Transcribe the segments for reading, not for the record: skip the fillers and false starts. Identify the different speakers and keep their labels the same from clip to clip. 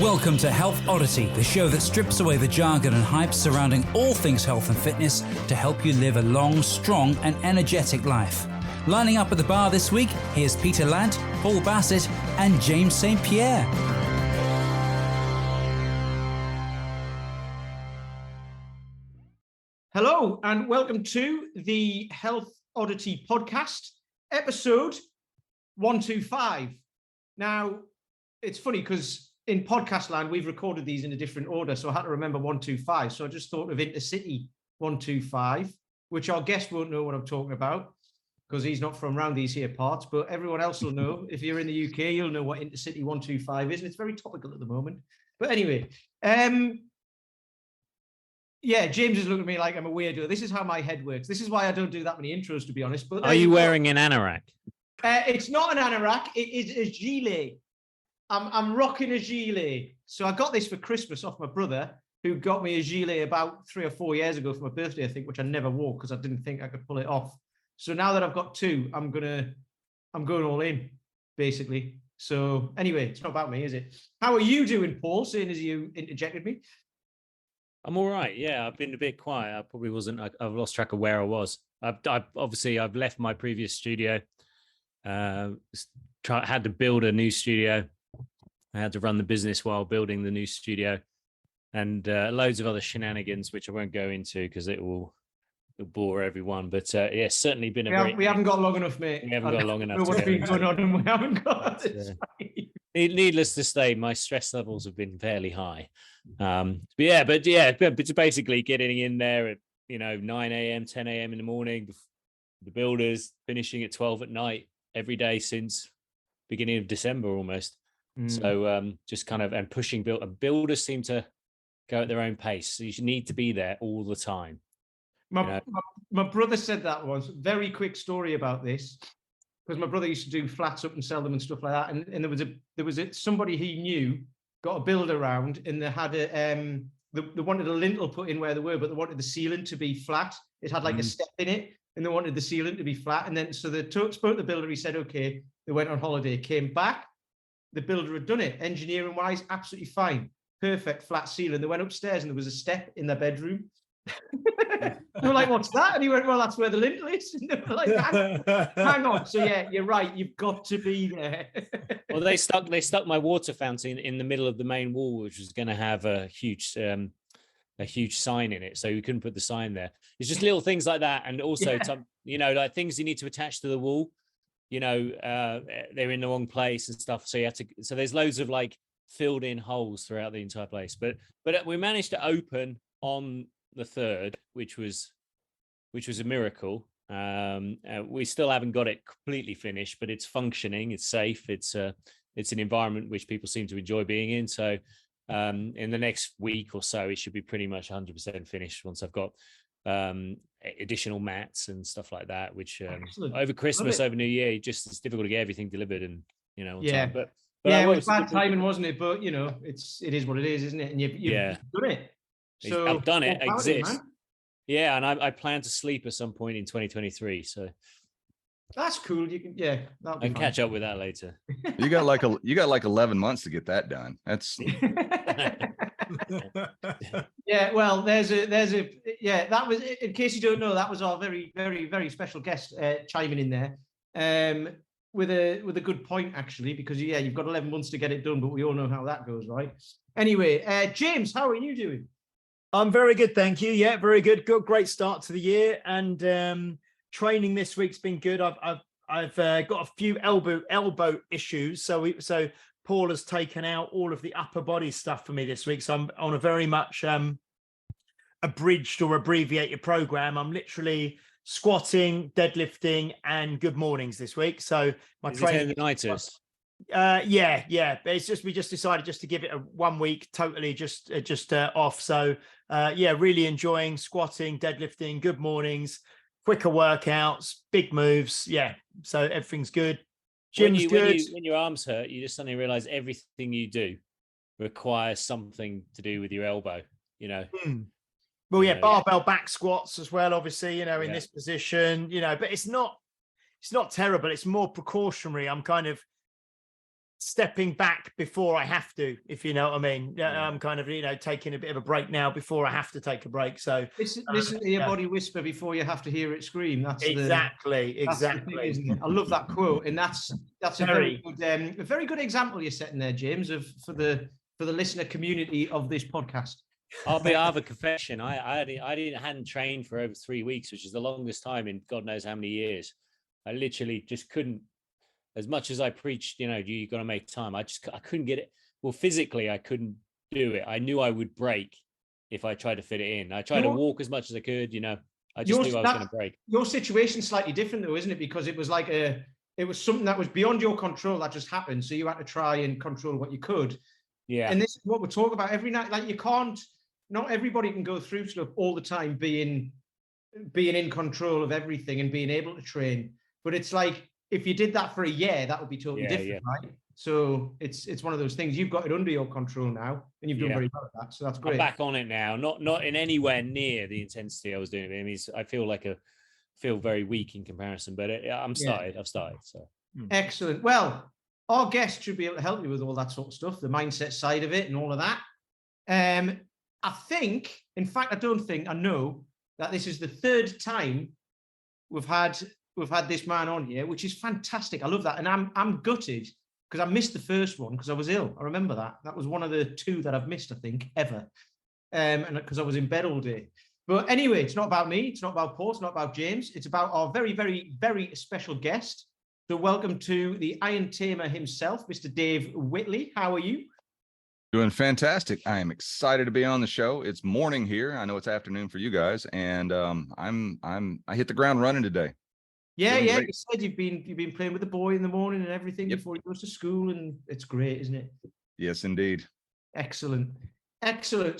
Speaker 1: Welcome to Health Oddity, the show that strips away the jargon and hype surrounding all things health and fitness to help you live a long, strong and energetic life. Lining up at the bar this week, here's Peter Lant, Paul Bassett and James St. Pierre.
Speaker 2: Hello and welcome to the Health Oddity podcast, episode 125. Now, it's funny because in podcast land, we've recorded these in a different order, so I had to remember 125. So I just thought of Intercity 125, which our guest won't know what I'm talking about because he's not from around these here parts, but everyone else will know. If you're in the UK, you'll know what Intercity 125 is, and it's very topical at the moment. But anyway, yeah, James is looking at me like I'm a weirdo. This is how my head works. This is why I don't do that many intros, to be honest. But
Speaker 3: are you wearing an anorak?
Speaker 2: It's not an anorak. It is a gilet. I'm rocking a gilet. So I got this for Christmas off my brother, who got me a gilet about 3 or 4 years ago for my birthday, I think, which I never wore because I didn't think I could pull it off. So now that I've got two, I'm going all in, basically. So anyway, it's not about me, is it? How are you doing, Paul, seeing as you interjected me?
Speaker 3: I'm all right. Yeah, I've been a bit quiet. I probably wasn't. I've lost track of where I was. I've left my previous studio. Had to build a new studio. I had to run the business while building the new studio, and loads of other shenanigans, which I won't go into because it'll bore everyone. But yeah, certainly been
Speaker 2: we haven't got long enough, mate.
Speaker 3: We haven't got long enough.
Speaker 2: What's been going on, and we haven't got.
Speaker 3: Needless to say, my stress levels have been fairly high. But it's basically getting in there at 9 a.m., 10 a.m. in the morning. The builders finishing at 12 at night every day since beginning of December almost. So just kind of and pushing builders seem to go at their own pace. So you need to be there all the time.
Speaker 2: My brother said that once. Very quick story about this, because my brother used to do flats up and sell them and stuff like that. And there was somebody he knew got a builder around, and they had they wanted a lintel put in where they were, but they wanted the ceiling to be flat. It had like a step in it, and they wanted the ceiling to be flat. And then so they spoke to the builder. He said, okay. They went on holiday, came back. The builder had done it, engineering wise, absolutely fine, perfect flat ceiling. They went upstairs and there was a step in their bedroom. They were like, "What's that?" And he went, "Well, that's where the lintel is." And they were like, "Hang on." So yeah, you're right. You've got to be there.
Speaker 3: Well, they stuck my water fountain in the middle of the main wall, which was going to have a huge sign in it, so you couldn't put the sign there. It's just little things like that, and also like things you need to attach to the wall. They're in the wrong place and stuff. So so there's loads of like filled in holes throughout the entire place. But we managed to open on the 3rd, which was a miracle. We still haven't got it completely finished, but it's functioning. It's safe. It's an environment which people seem to enjoy being in. So in the next week or so, it should be pretty much 100% finished once I've got additional mats and stuff like that, which over Christmas, over New Year, it's difficult to get everything delivered and on time. But
Speaker 2: it was bad timing, wasn't it? But it is what it is, isn't it? And you've done it. So
Speaker 3: I've done it. It exists. Yeah, and I plan to sleep at some point in 2023. So
Speaker 2: that's cool. You can I
Speaker 3: can catch up with that later.
Speaker 4: You got like 11 months to get that done. That's
Speaker 2: yeah. Well, that was, in case you don't know, that was our very, very, very special guest chiming in there with a good point, actually, because you've got 11 months to get it done, but we all know how that goes, right? Anyway, James, how are you doing?
Speaker 5: I'm very good, thank you. Yeah, very good. Great start to the year, and training this week's been good. I've got a few elbow issues, so Paul has taken out all of the upper body stuff for me this week. So I'm on a very much abridged or abbreviated program. I'm literally squatting, deadlifting, and good mornings this week. So my training. Yeah. But it's just we just decided just to give it a 1 week totally just off. So really enjoying squatting, deadlifting, good mornings, quicker workouts, big moves. Yeah, so everything's good. Gym's good.
Speaker 3: When your arms hurt, you just suddenly realize everything you do requires something to do with your elbow.
Speaker 5: Well, barbell back squats as well, obviously, in this position, but it's not terrible. It's more precautionary. I'm kind of stepping back before I have to, if you know what I mean. I'm kind of, taking a bit of a break now before I have to take a break. So
Speaker 2: listen to your body whisper before you have to hear it scream. That's
Speaker 5: exactly,
Speaker 2: that's the thing, isn't it? I love that quote, and that's a very good example you're setting there, James, for the listener community of this podcast.
Speaker 3: I have a confession. I hadn't trained for over 3 weeks, which is the longest time in God knows how many years. I literally just couldn't. As much as I preached, you got to make time. I couldn't get it. Well, physically, I couldn't do it. I knew I would break if I tried to fit it in. I tried to walk as much as I could. I just knew I was going to break.
Speaker 2: Your situation's slightly different, though, isn't it? Because it was like it was something that was beyond your control that just happened. So you had to try and control what you could.
Speaker 3: Yeah.
Speaker 2: And this is what we talk about every night. Like, you can't. Not everybody can go through stuff all the time, being in control of everything and being able to train. But it's like, if you did that for a year, that would be totally different, right? So it's one of those things. You've got it under your control now, and you've done very well at that. So that's great.
Speaker 3: I'm back on it now. Not in anywhere near the intensity I was doing it. I mean, I feel very weak in comparison, but I've started. So
Speaker 2: excellent. Well, our guest should be able to help you with all that sort of stuff, the mindset side of it, and all of that. I think, in fact, I know that this is the third time we've had this man on here, which is fantastic. I love that. And I'm gutted because I missed the first one because I was ill. I remember that. That was one of the 2 that I've missed, I think, ever. And because I was in bed all day. But anyway, it's not about me. It's not about Paul. It's not about James. It's about our very, very, very special guest. So welcome to the Iron Tamer himself, Mr. Dave Whitley. How are you?
Speaker 4: Doing fantastic. I am excited to be on the show. It's morning here. I know it's afternoon for you guys, and I hit the ground running today.
Speaker 2: Yeah. You said you've been playing with the boy in the morning and everything before he goes to school, and it's great, isn't it?
Speaker 4: Yes, indeed.
Speaker 2: Excellent.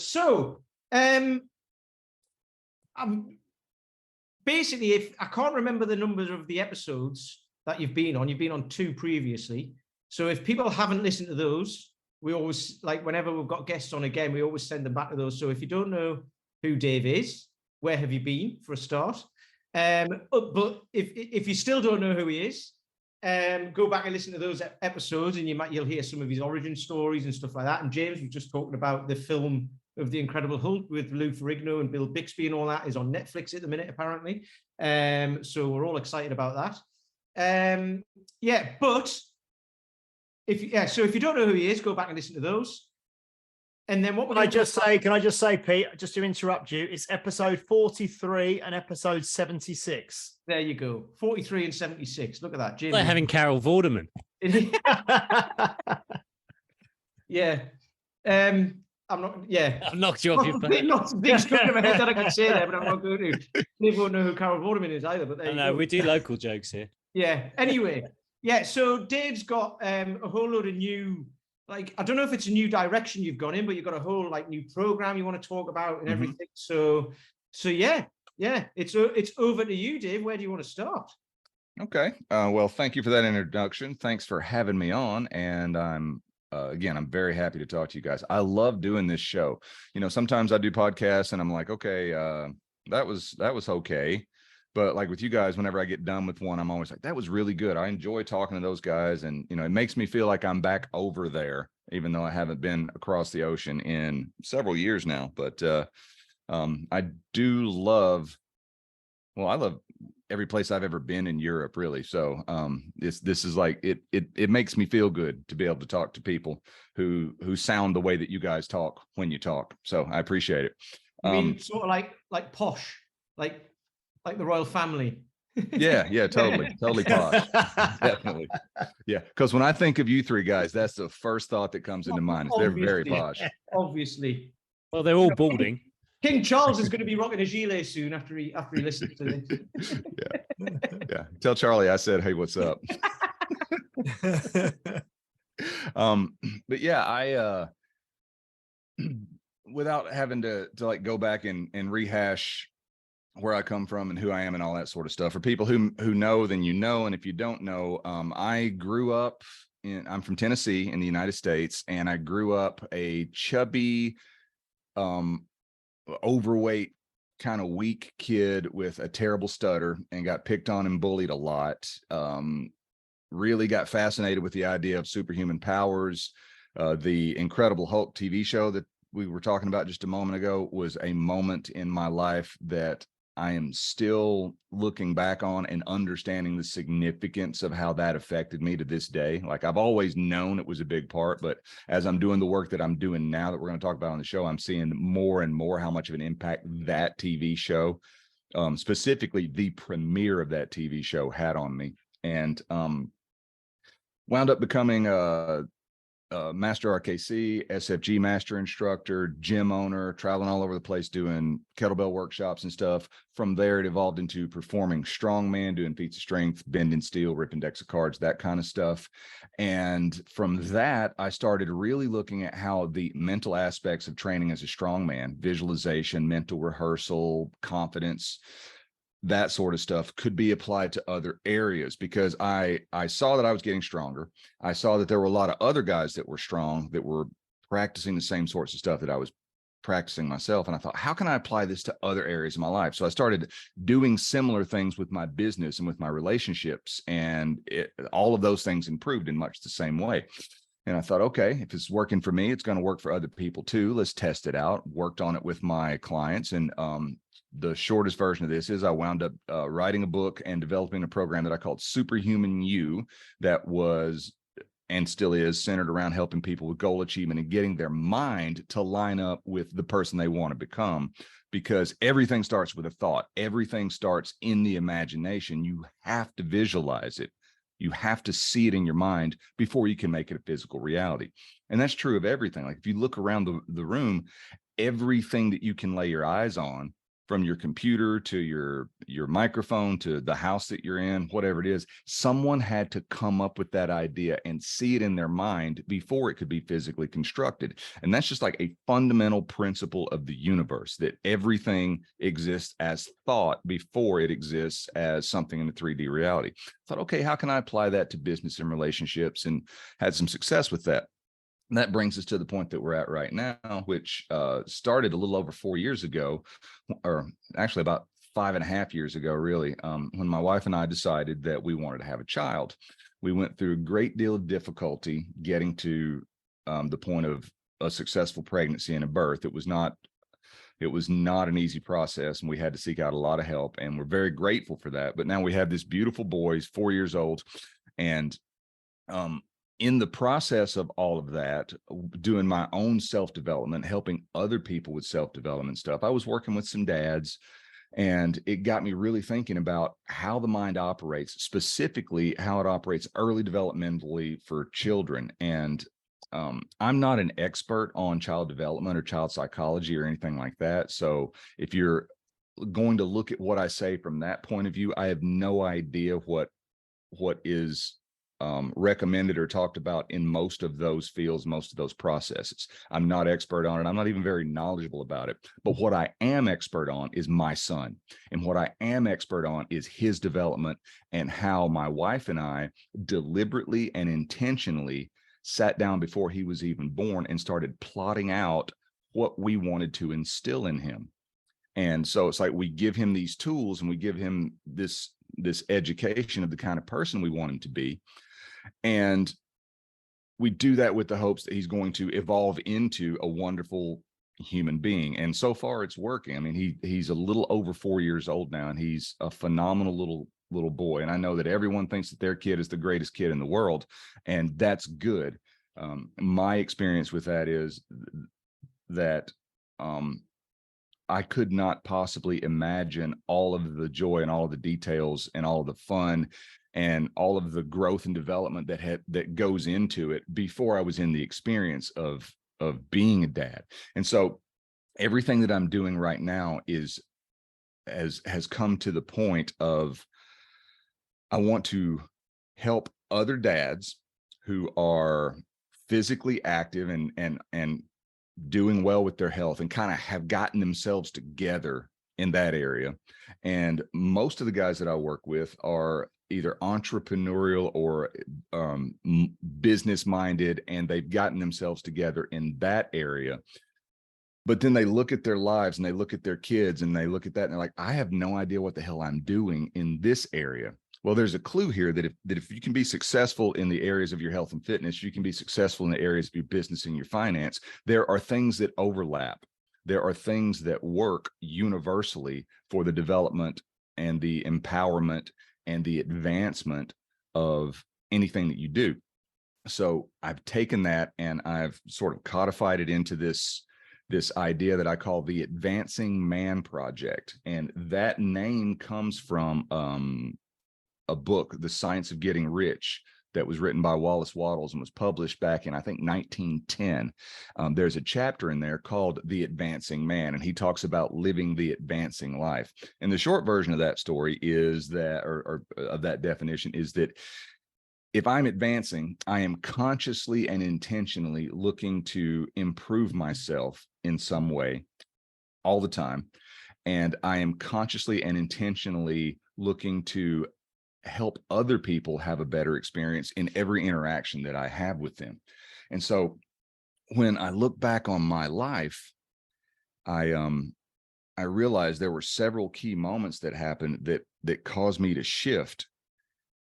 Speaker 2: So, I'm basically, if I can't remember the numbers of the episodes that you've been on 2 previously. So if people haven't listened to those, we always, like, whenever we've got guests on again, we always send them back to those. So if you don't know who Dave is, where have you been, for a start? But if you still don't know who he is, go back and listen to those episodes, and you'll hear some of his origin stories and stuff like that. And James, we've just talked about the film of The Incredible Hulk with Lou Ferrigno and Bill Bixby and all that is on Netflix at the minute, apparently. So we're all excited about that. But so if you don't know who he is, go back and listen to those. And then what can I just say, Pete, just to interrupt you, it's episode 43 and episode 76. There you go. 43 and 76. Look at that. Jim.
Speaker 3: Like having Carol Vorderman.
Speaker 2: Yeah. I'm not. Yeah.
Speaker 3: I've knocked you off your feet.
Speaker 2: Lots of things coming in my head that I can say there, but I'm not going to. People won't know who Carol Vorderman is either. But there
Speaker 3: we do local jokes here.
Speaker 2: Yeah. Anyway. Yeah. So Dave's got a whole load of new. Like, I don't know if it's a new direction you've gone in, but you've got a whole new program you want to talk about and everything. So yeah. It's over to you, Dave. Where do you want to start?
Speaker 4: Okay. Well, thank you for that introduction. Thanks for having me on. And I'm very happy to talk to you guys. I love doing this show. Sometimes I do podcasts and I'm like, okay, that was okay. But like with you guys, whenever I get done with one, I'm always like, that was really good. I enjoy talking to those guys. And, it makes me feel like I'm back over there, even though I haven't been across the ocean in several years now. But I do love, I love every place I've ever been in Europe, really. So this is like, it makes me feel good to be able to talk to people who sound the way that you guys talk when you talk. So I appreciate it.
Speaker 2: I mean, sort of like posh, like the royal family.
Speaker 4: Yeah, totally posh. Definitely. Yeah, because when I think of you 3 guys, that's the first thought that comes into mind. They're very posh.
Speaker 2: Obviously.
Speaker 3: Well, they're all balding.
Speaker 2: King Charles is going to be rocking a gilet soon after he listens to this.
Speaker 4: Yeah. Tell Charlie I said, hey, what's up? But yeah, I without having to like go back and rehash where I come from and who I am and all that sort of stuff. For people who know, then and if you don't know, I grew up I'm from Tennessee in the United States, and I grew up a chubby, overweight, kind of weak kid with a terrible stutter, and got picked on and bullied a lot. really got fascinated with the idea of superhuman powers. The Incredible Hulk TV show that we were talking about just a moment ago was a moment in my life that I am still looking back on and understanding the significance of how that affected me to this day. Like, I've always known it was a big part, but as I'm doing the work that I'm doing now that we're going to talk about on the show, I'm seeing more and more how much of an impact that TV show, specifically the premiere of that TV show, had on me. And wound up becoming a master RKC, SFG master instructor, gym owner, traveling all over the place doing kettlebell workshops and stuff. From there, it evolved into performing strongman, doing feats of strength, bending steel, ripping decks of cards, that kind of stuff. And from that, I started really looking at how the mental aspects of training as a strongman, visualization, mental rehearsal, confidence, that sort of stuff could be applied to other areas, because I saw that I was getting stronger. I saw that there were a lot of other guys that were strong, that were practicing the same sorts of stuff that I was practicing myself. And I thought, how can I apply this to other areas of my life? So I started doing similar things with my business and with my relationships. And all of those things improved in much the same way. And I thought, okay, if it's working for me, it's going to work for other people too. Let's test it out. Worked on it with my clients. And the shortest version of this is I wound up writing a book and developing a program that I called Superhuman You, that was and still is centered around helping people with goal achievement and getting their mind to line up with the person they want to become. Because everything starts with a thought. Everything starts in the imagination. You have to visualize it. You have to see it in your mind before you can make it a physical reality. And that's true of everything. Like, if you look around the room, everything that you can lay your eyes on, from your computer to your microphone to the house that you're in, whatever it is, someone had to come up with that idea and see it in their mind before it could be physically constructed. And that's just like a fundamental principle of the universe, that everything exists as thought before it exists as something in the 3D reality. I thought, okay, how can I apply that to business and relationships? And had some success with that. And that brings us to the point that we're at right now, which started a little over 4 years ago, or actually about 5.5 years ago, really, when my wife and I decided that we wanted to have a child. We went through a great deal of difficulty getting to the point of a successful pregnancy and a birth. It was not an easy process, and we had to seek out a lot of help, and we're very grateful for that. But now we have this beautiful boy. He's 4 years old, and in the process of all of that, doing my own self-development, helping other people with self-development stuff, I was working with some dads, and it got me really thinking about how the mind operates, specifically how it operates early developmentally for children. And I'm not an expert on child development or child psychology or anything like that. So if you're going to look at what I say from that point of view, I have no idea what is recommended or talked about in most of those fields, most of those processes. I'm not expert on it. I'm not even very knowledgeable about it. But what I am expert on is my son. And what I am expert on is his development, and how my wife and I deliberately and intentionally sat down before he was even born and started plotting out what we wanted to instill in him. And so it's like, we give him these tools and we give him this education of the kind of person we want him to be. And we do that with the hopes that he's going to evolve into a wonderful human being. And so far it's working. I mean, he's a little over 4 years old now, and he's a phenomenal little boy. And I know that everyone thinks that their kid is the greatest kid in the world, and that's good. My experience with that is that I could not possibly imagine all of the joy and all of the details and all of the fun and all of the growth and development that goes into it before I was in the experience of being a dad. And so everything that I'm doing right now has come to the point of, I want to help other dads who are physically active and doing well with their health, and kind of have gotten themselves together in that area. And most of the guys that I work with are either entrepreneurial or business minded, and they've gotten themselves together in that area. But then they look at their lives and they look at their kids and they look at that and they're like, I have no idea what the hell I'm doing in this area. Well, there's a clue here that if you can be successful in the areas of your health and fitness, you can be successful in the areas of your business and your finance. There are things that overlap. There are things that work universally for the development and the empowerment and the advancement of anything that you do. So I've taken that and I've sort of codified it into this idea that I call the Advancing Man Project. And that name comes from a book, The Science of Getting Rich, that was written by Wallace Wattles and was published back in, I think, 1910. There's a chapter in there called The Advancing Man, and he talks about living the advancing life. And the short version of that story is that, or of that definition, is that if I'm advancing, I am consciously and intentionally looking to improve myself in some way all the time. And I am consciously and intentionally looking to help other people have a better experience in every interaction that I have with them. And so when I look back on my life, I realized there were several key moments that happened that caused me to shift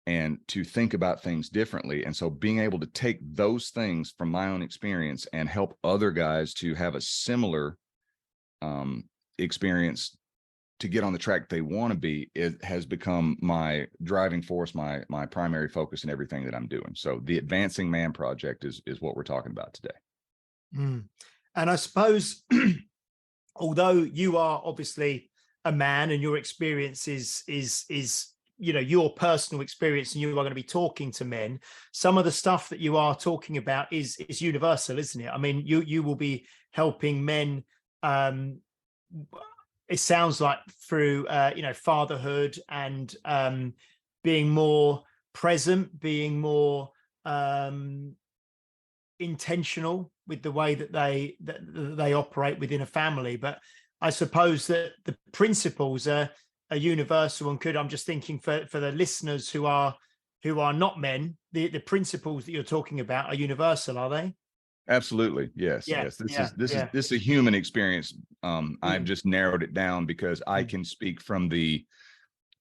Speaker 4: and to think about things differently. And so being able to take those things from my own experience and help other guys to have a similar experience to get on the track they want to be, it has become my driving force, my primary focus in everything that I'm doing. So the Advancing Man Project is what we're talking about today.
Speaker 5: And I suppose, although you are obviously a man and your experience is your personal experience, and you are going to be talking to men, some of the stuff that you are talking about is universal, isn't it? I mean, you will be helping men. It sounds like through fatherhood and being more present, being more intentional with the way that they operate within a family. But I suppose that the principles are universal, and I'm just thinking for the listeners who are not men, the principles that you're talking about are universal, are they?
Speaker 4: Absolutely. Yes.
Speaker 5: Yeah,
Speaker 4: Yes. This
Speaker 5: yeah,
Speaker 4: is
Speaker 5: yeah.
Speaker 4: this is a human experience. I've just narrowed it down because I can speak from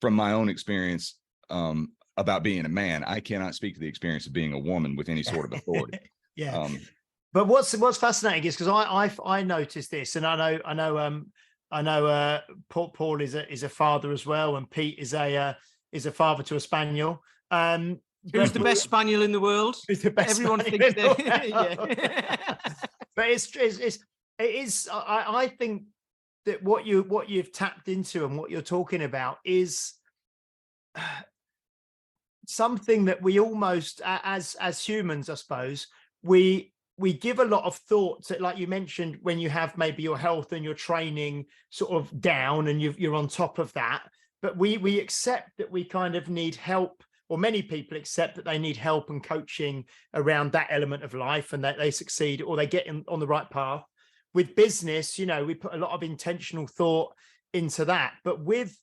Speaker 4: my own experience about being a man. I cannot speak to the experience of being a woman with any sort of authority.
Speaker 5: Yeah. But what's fascinating is because I noticed this, and I know Paul is a father as well, and Pete is a father to a spaniel.
Speaker 2: Who's the best spaniel in the world?
Speaker 5: Who's the best?
Speaker 2: Everyone thinks yeah.
Speaker 5: But it is. I think that what you've tapped into and what you're talking about is something that we almost, as humans, I suppose, we give a lot of thought to, like you mentioned, when you have maybe your health and your training sort of down and you're on top of that, but we accept that we kind of need help, or many people accept that they need help and coaching around that element of life, and that they succeed or they get on the right path. With business, we put a lot of intentional thought into that. But with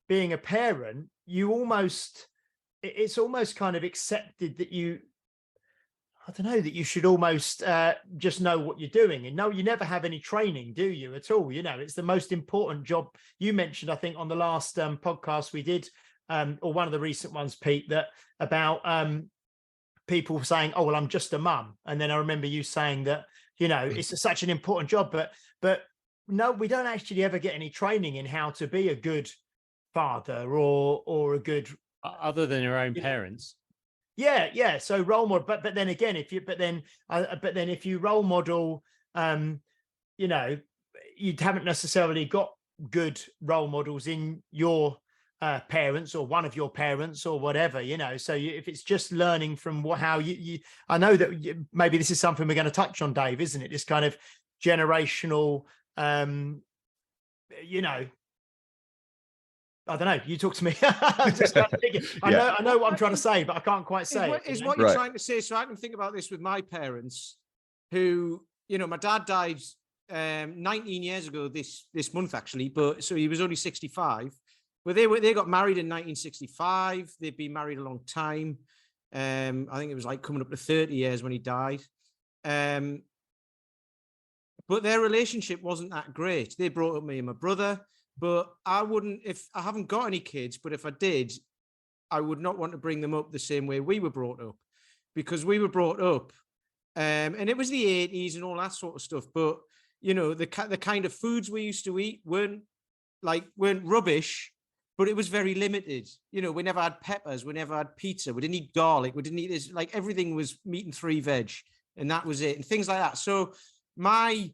Speaker 5: being a parent, it's almost kind of accepted that that you should almost just know what you're doing. And no, you never have any training, do you, at all? It's the most important job. You mentioned, I think, on the last podcast we did, or one of the recent ones, Pete, that about people saying, oh, well, I'm just a mum. And then I remember you saying that, it's such an important job, but no, we don't actually ever get any training in how to be a good father or a good,
Speaker 3: other than your own parents.
Speaker 5: Yeah. So role model, but then again, if you role model, you haven't necessarily got good role models in your parents or one of your parents or whatever, so if it's just learning from how you I know that maybe this is something we're going to touch on, Dave, isn't it? This kind of generational, I don't know. You talk to me. I'm just kind of thinking, I know what I'm trying to say, but I can't quite say it.
Speaker 2: Is what you're trying to say? So I can think about this with my parents, who, my dad died 19 years ago this month, actually. But so he was only 65. But they got married in 1965. They've been married a long time. I think it was like coming up to 30 years when he died. But their relationship wasn't that great. They brought up me and my brother. But I wouldn't, if I haven't got any kids, but if I did, I would not want to bring them up the same way we were brought up, because we were brought up, and it was the 80s and all that sort of stuff. But, you know, the kind of foods we used to eat weren't rubbish, but it was very limited. You know, we never had peppers, we never had pizza, we didn't eat garlic, we didn't eat this, like everything was meat and 3 veg, and that was it, and things like that. So my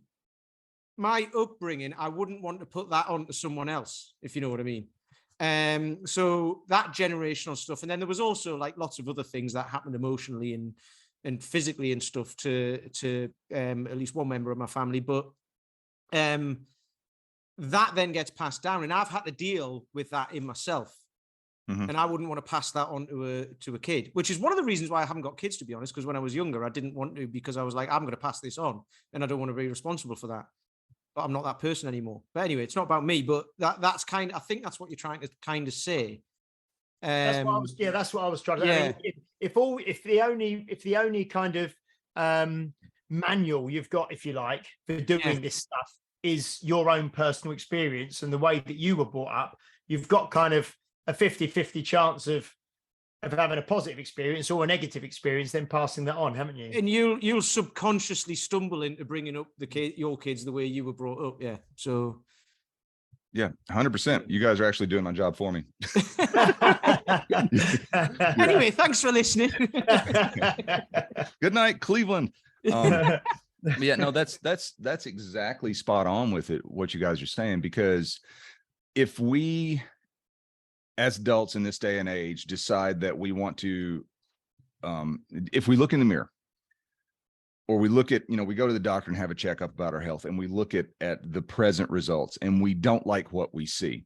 Speaker 2: upbringing, I wouldn't want to put that onto someone else, if you know what I mean. So that generational stuff, and then there was also like lots of other things that happened emotionally and physically and stuff to at least one member of my family. But that then gets passed down, and I've had to deal with that in myself. And I wouldn't want to pass that on to a kid, which is one of the reasons why I haven't got kids, to be honest, because when I was younger, I didn't want to, because I was like, I'm going to pass this on, and I don't want to be responsible for that. But I'm not that person anymore. But anyway, it's not about me, but that's kind of, I think that's what you're trying to kind of say.
Speaker 5: That's what I was trying to say.
Speaker 2: Yeah.
Speaker 5: I mean, if the only kind of manual you've got, if you like, for doing this stuff is your own personal experience and the way that you were brought up, you've got kind of a 50-50 chance of having a positive experience or a negative experience, then passing that on, haven't you?
Speaker 2: And you'll subconsciously stumble into bringing up your kids the way you were brought up. Yeah. So.
Speaker 4: Yeah, 100%. You guys are actually doing my job for me.
Speaker 2: Anyway, thanks for listening.
Speaker 4: Good night, Cleveland. Yeah, no, that's exactly spot on with it, what you guys are saying, because if we as adults in this day and age decide that we want to, if we look in the mirror, or we look at, we go to the doctor and have a checkup about our health, and we look at the present results and we don't like what we see,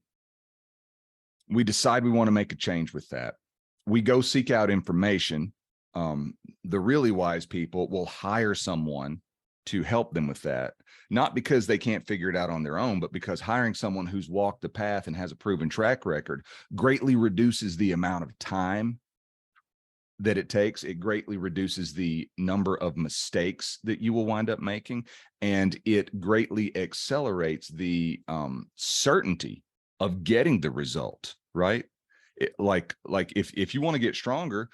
Speaker 4: we decide we want to make a change with that. We go seek out information. The really wise people will hire someone to help them with that, not because they can't figure it out on their own, but because hiring someone who's walked the path and has a proven track record greatly reduces the amount of time that it takes. It greatly reduces the number of mistakes that you will wind up making, and it greatly accelerates the certainty of getting the result, right? Like if you want to get stronger,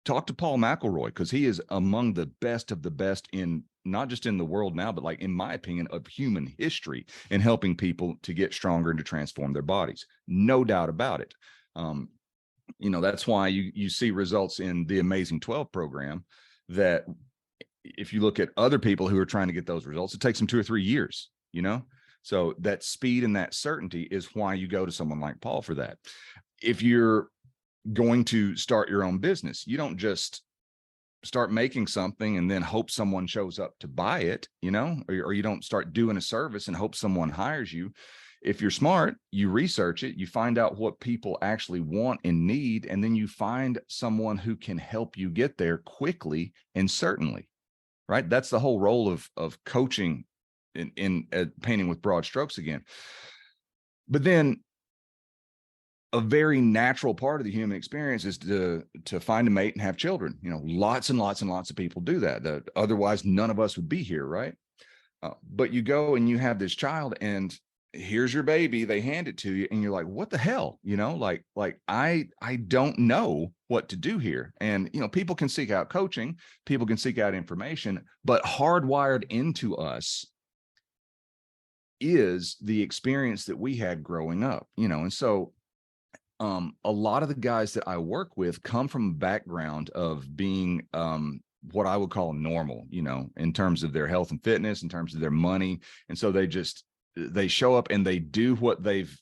Speaker 4: talk to Paul McElroy, because he is among the best of the best in not just in the world now, but like, in my opinion, of human history, in helping people to get stronger and to transform their bodies. No doubt about it. That's why you see results in the Amazing 12 program, that if you look at other people who are trying to get those results, it takes them 2 or 3 years, So that speed and that certainty is why you go to someone like Paul for that. If you're going to start your own business, you don't just start making something and then hope someone shows up to buy it, or you don't start doing a service and hope someone hires you. If you're smart, you research it, you find out what people actually want and need, and then you find someone who can help you get there quickly and certainly, right? That's the whole role of coaching in painting with broad strokes again. But then a very natural part of the human experience is to find a mate and have children. Lots and lots and lots of people do that. Otherwise, none of us would be here, right? But you go and you have this child, and here's your baby. They hand it to you, and you're like, "What the hell?" I don't know what to do here. And people can seek out coaching, people can seek out information, but hardwired into us is the experience that we had growing up. And so a lot of the guys that I work with come from a background of being what I would call normal, in terms of their health and fitness, in terms of their money. And so they show up and they do what they've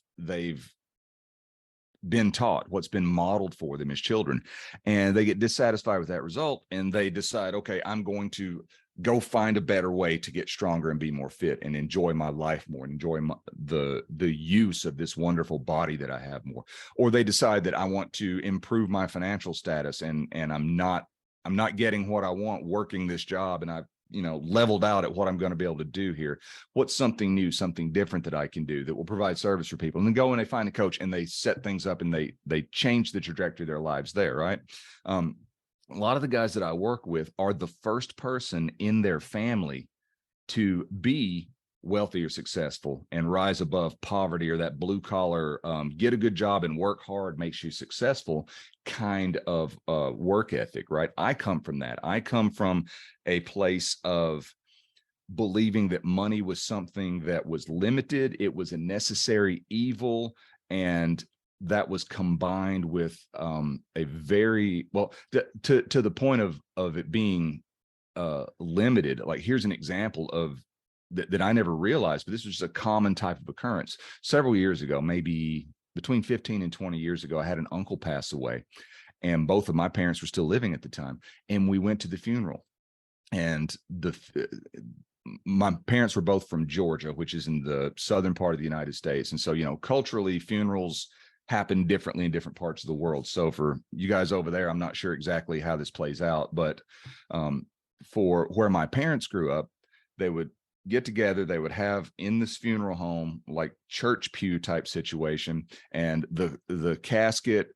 Speaker 4: been taught, what's been modeled for them as children, and they get dissatisfied with that result, and they decide, okay, I'm going to go find a better way to get stronger and be more fit and enjoy my life more, and enjoy the use of this wonderful body that I have more. Or they decide that I want to improve my financial status, and I'm not getting what I want working this job, and I've leveled out at what I'm going to be able to do here. What's something new, something different that I can do that will provide service for people? And then go and they find a coach and they set things up, and they change the trajectory of their lives there, right? A lot of the guys that I work with are the first person in their family to be wealthy or successful and rise above poverty, or that blue collar, get a good job and work hard makes you successful kind of work ethic, right? I come from that. I come from a place of believing that money was something that was limited. It was a necessary evil. And that was combined with a very, well, to the point of it being limited. Like, here's an example of that I never realized, but this was just a common type of occurrence. Several years ago, maybe between 15 and 20 years ago, I had an uncle pass away, and both of my parents were still living at the time. And we went to the funeral, and my parents were both from Georgia, which is in the southern part of the United States. And so, you know, culturally, funerals happen differently in different parts of the world. So for you guys over there, I'm not sure exactly how this plays out, but for where my parents grew up, they would get together, they would have in this funeral home, like church pew type situation, and the casket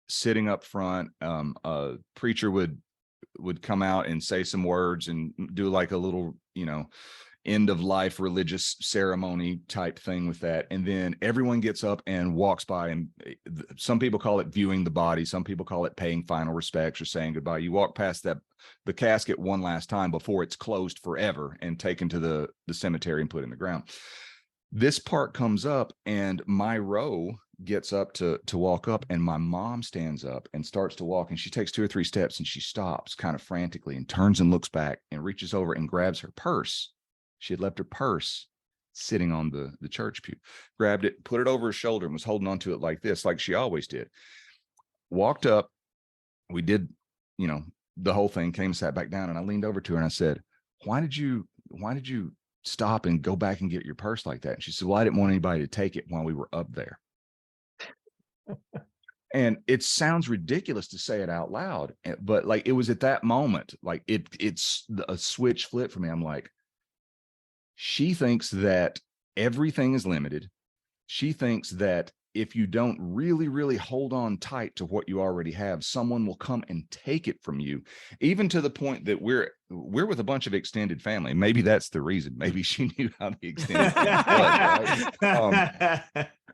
Speaker 4: sitting up front. A preacher would come out and say some words and do like a little, you know, end of life religious ceremony type thing with that. And then everyone gets up and walks by, and some people call it viewing the body. Some people call it paying final respects or saying goodbye. You walk past the casket one last time before it's closed forever and taken to the cemetery and put in the ground. This part comes up, and my row gets up to walk up, and my mom stands up and starts to walk, and she takes 2 or 3 steps, and she stops kind of frantically and turns and looks back and reaches over and grabs her purse. She had left her purse sitting on the church pew, grabbed it, put it over her shoulder, and was holding onto it like this, like she always did. Walked up, we did, you know, the whole thing, came, sat back down, and I leaned over to her and I said, why did you stop and go back and get your purse like that? And she said, well, I didn't want anybody to take it while we were up there. And it sounds ridiculous to say it out loud, but like, it was at that moment, like it's a switch flip for me. I'm like, she thinks that everything is limited. She thinks that if you don't really, really hold on tight to what you already have, someone will come and take it from you, even to the point that we're with a bunch of extended family. Maybe that's the reason. Maybe she knew how the extended family was, right?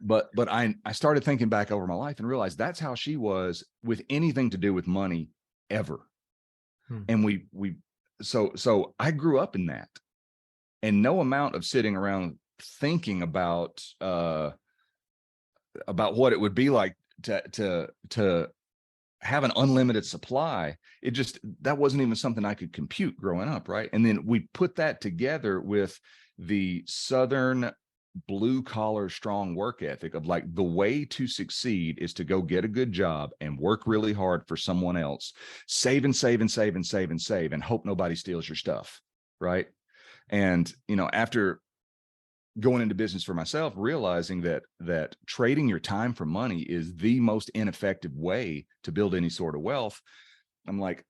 Speaker 4: But I started thinking back over my life and realized that's how she was with anything to do with money ever. And so I grew up in that, and no amount of sitting around thinking about what it would be like to have an unlimited supply. That wasn't even something I could compute growing up, right? And then we put that together with the Southern blue collar strong work ethic of like, the way to succeed is to go get a good job and work really hard for someone else, save and save and save and save and save, and hope nobody steals your stuff, right? And, you know, after going into business for myself, realizing that trading your time for money is the most ineffective way to build any sort of wealth, I'm like,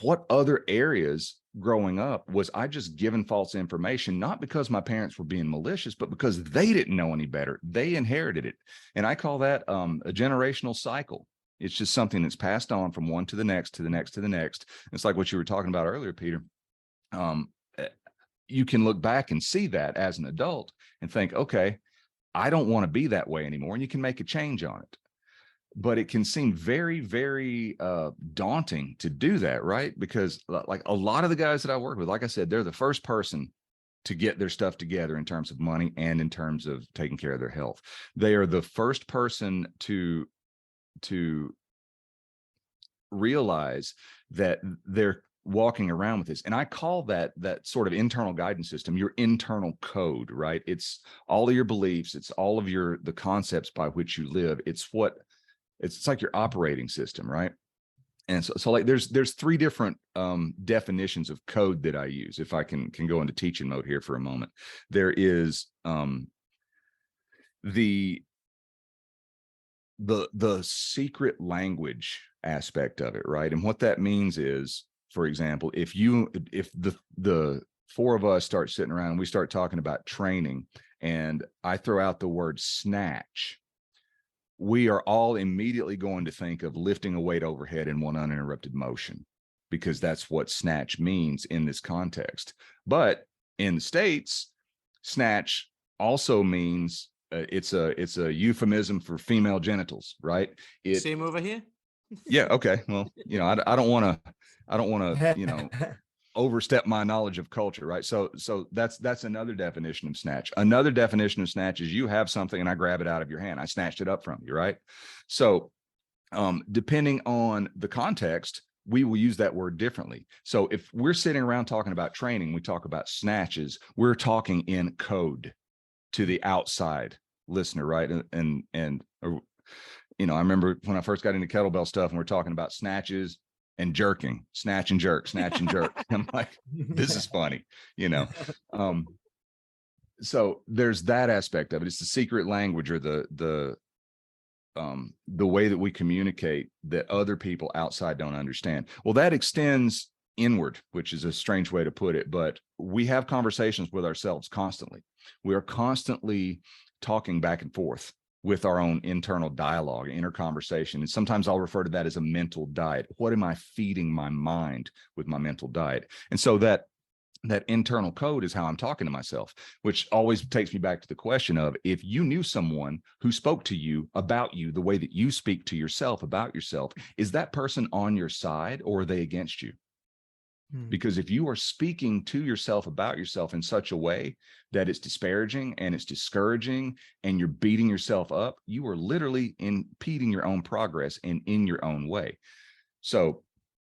Speaker 4: what other areas growing up was I just given false information, not because my parents were being malicious, but because they didn't know any better. They inherited it. And I call that a generational cycle. It's just something that's passed on from one to the next, to the next, to the next. It's like what you were talking about earlier, Peter. You can look back and see that as an adult and think, okay, I don't want to be that way anymore. And you can make a change on it. But it can seem very, very daunting to do that, right? Because like a lot of the guys that I work with, like I said, they're the first person to get their stuff together in terms of money and in terms of taking care of their health. They are the first person to realize that they're walking around with this. And I call that sort of internal guidance system, your internal code, right? It's all of your beliefs. It's all of the concepts by which you live. It's like your operating system, right? And so like there's 3 different definitions of code that I use. If I can go into teaching mode here for a moment, there is the secret language aspect of it, right? And what that means is, for example, if the 4 of us start sitting around and we start talking about training, and I throw out the word snatch, we are all immediately going to think of lifting a weight overhead in one uninterrupted motion, because that's what snatch means in this context. But in the States, snatch also means it's a euphemism for female genitals, right?
Speaker 6: See him over here?
Speaker 4: Yeah. Okay. Well, I don't want to, overstep my knowledge of culture, right? So that's another definition of snatch. Another definition of snatch is you have something and I grab it out of your hand. I snatched it up from you, right? So depending on the context, we will use that word differently. So if we're sitting around talking about training, we talk about snatches, we're talking in code to the outside listener, right? And I remember when I first got into kettlebell stuff and we're talking about snatches and jerking, snatch and jerk, snatch and jerk. I'm like, this is funny, so there's that aspect of it. It's the secret language or the way that we communicate that other people outside don't understand. Well, that extends inward, which is a strange way to put it, but we have conversations with ourselves constantly. We are constantly talking back and forth with our own internal dialogue, inner conversation. And sometimes I'll refer to that as a mental diet. What am I feeding my mind with my mental diet? And so that internal code is how I'm talking to myself, which always takes me back to the question of, if you knew someone who spoke to you about you the way that you speak to yourself about yourself, is that person on your side or are they against you? Because if you are speaking to yourself about yourself in such a way that it's disparaging and it's discouraging and you're beating yourself up, you are literally impeding your own progress and in your own way. So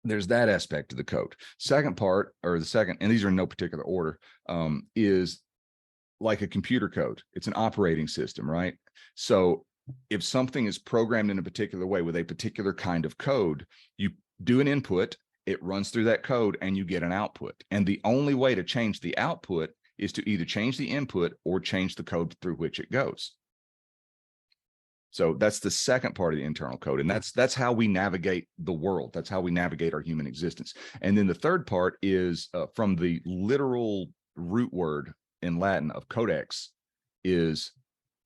Speaker 4: there's that aspect of the code. Second part, or the second, and these are in no particular order, is like a computer code. It's an operating system, right? So if something is programmed in a particular way with a particular kind of code, you do an input, it runs through that code and you get an output. And the only way to change the output is to either change the input or change the code through which it goes. So that's the second part of the internal code. And that's how we navigate the world. That's how we navigate our human existence. And then the third part is from the literal root word in Latin of codex, is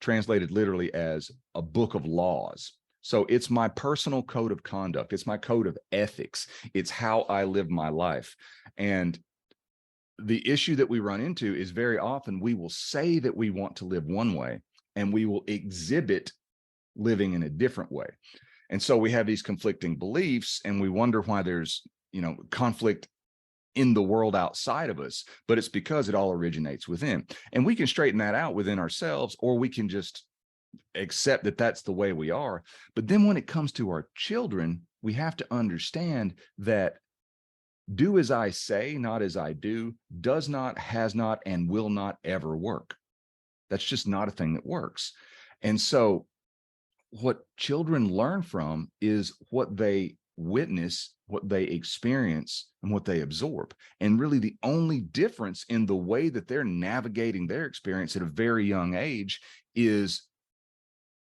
Speaker 4: translated literally as a book of laws. So it's my personal code of conduct. It's my code of ethics. It's how I live my life. And the issue that we run into is very often we will say that we want to live one way and we will exhibit living in a different way. And so we have these conflicting beliefs and we wonder why there's, conflict in the world outside of us, but it's because it all originates within. And we can straighten that out within ourselves, or we can just accept that that's the way we are. But then when it comes to our children, we have to understand that do as I say, not as I do, does not, has not, and will not ever work. That's just not a thing that works. And so what children learn from is what they witness, what they experience, and what they absorb. And really the only difference in the way that they're navigating their experience at a very young age is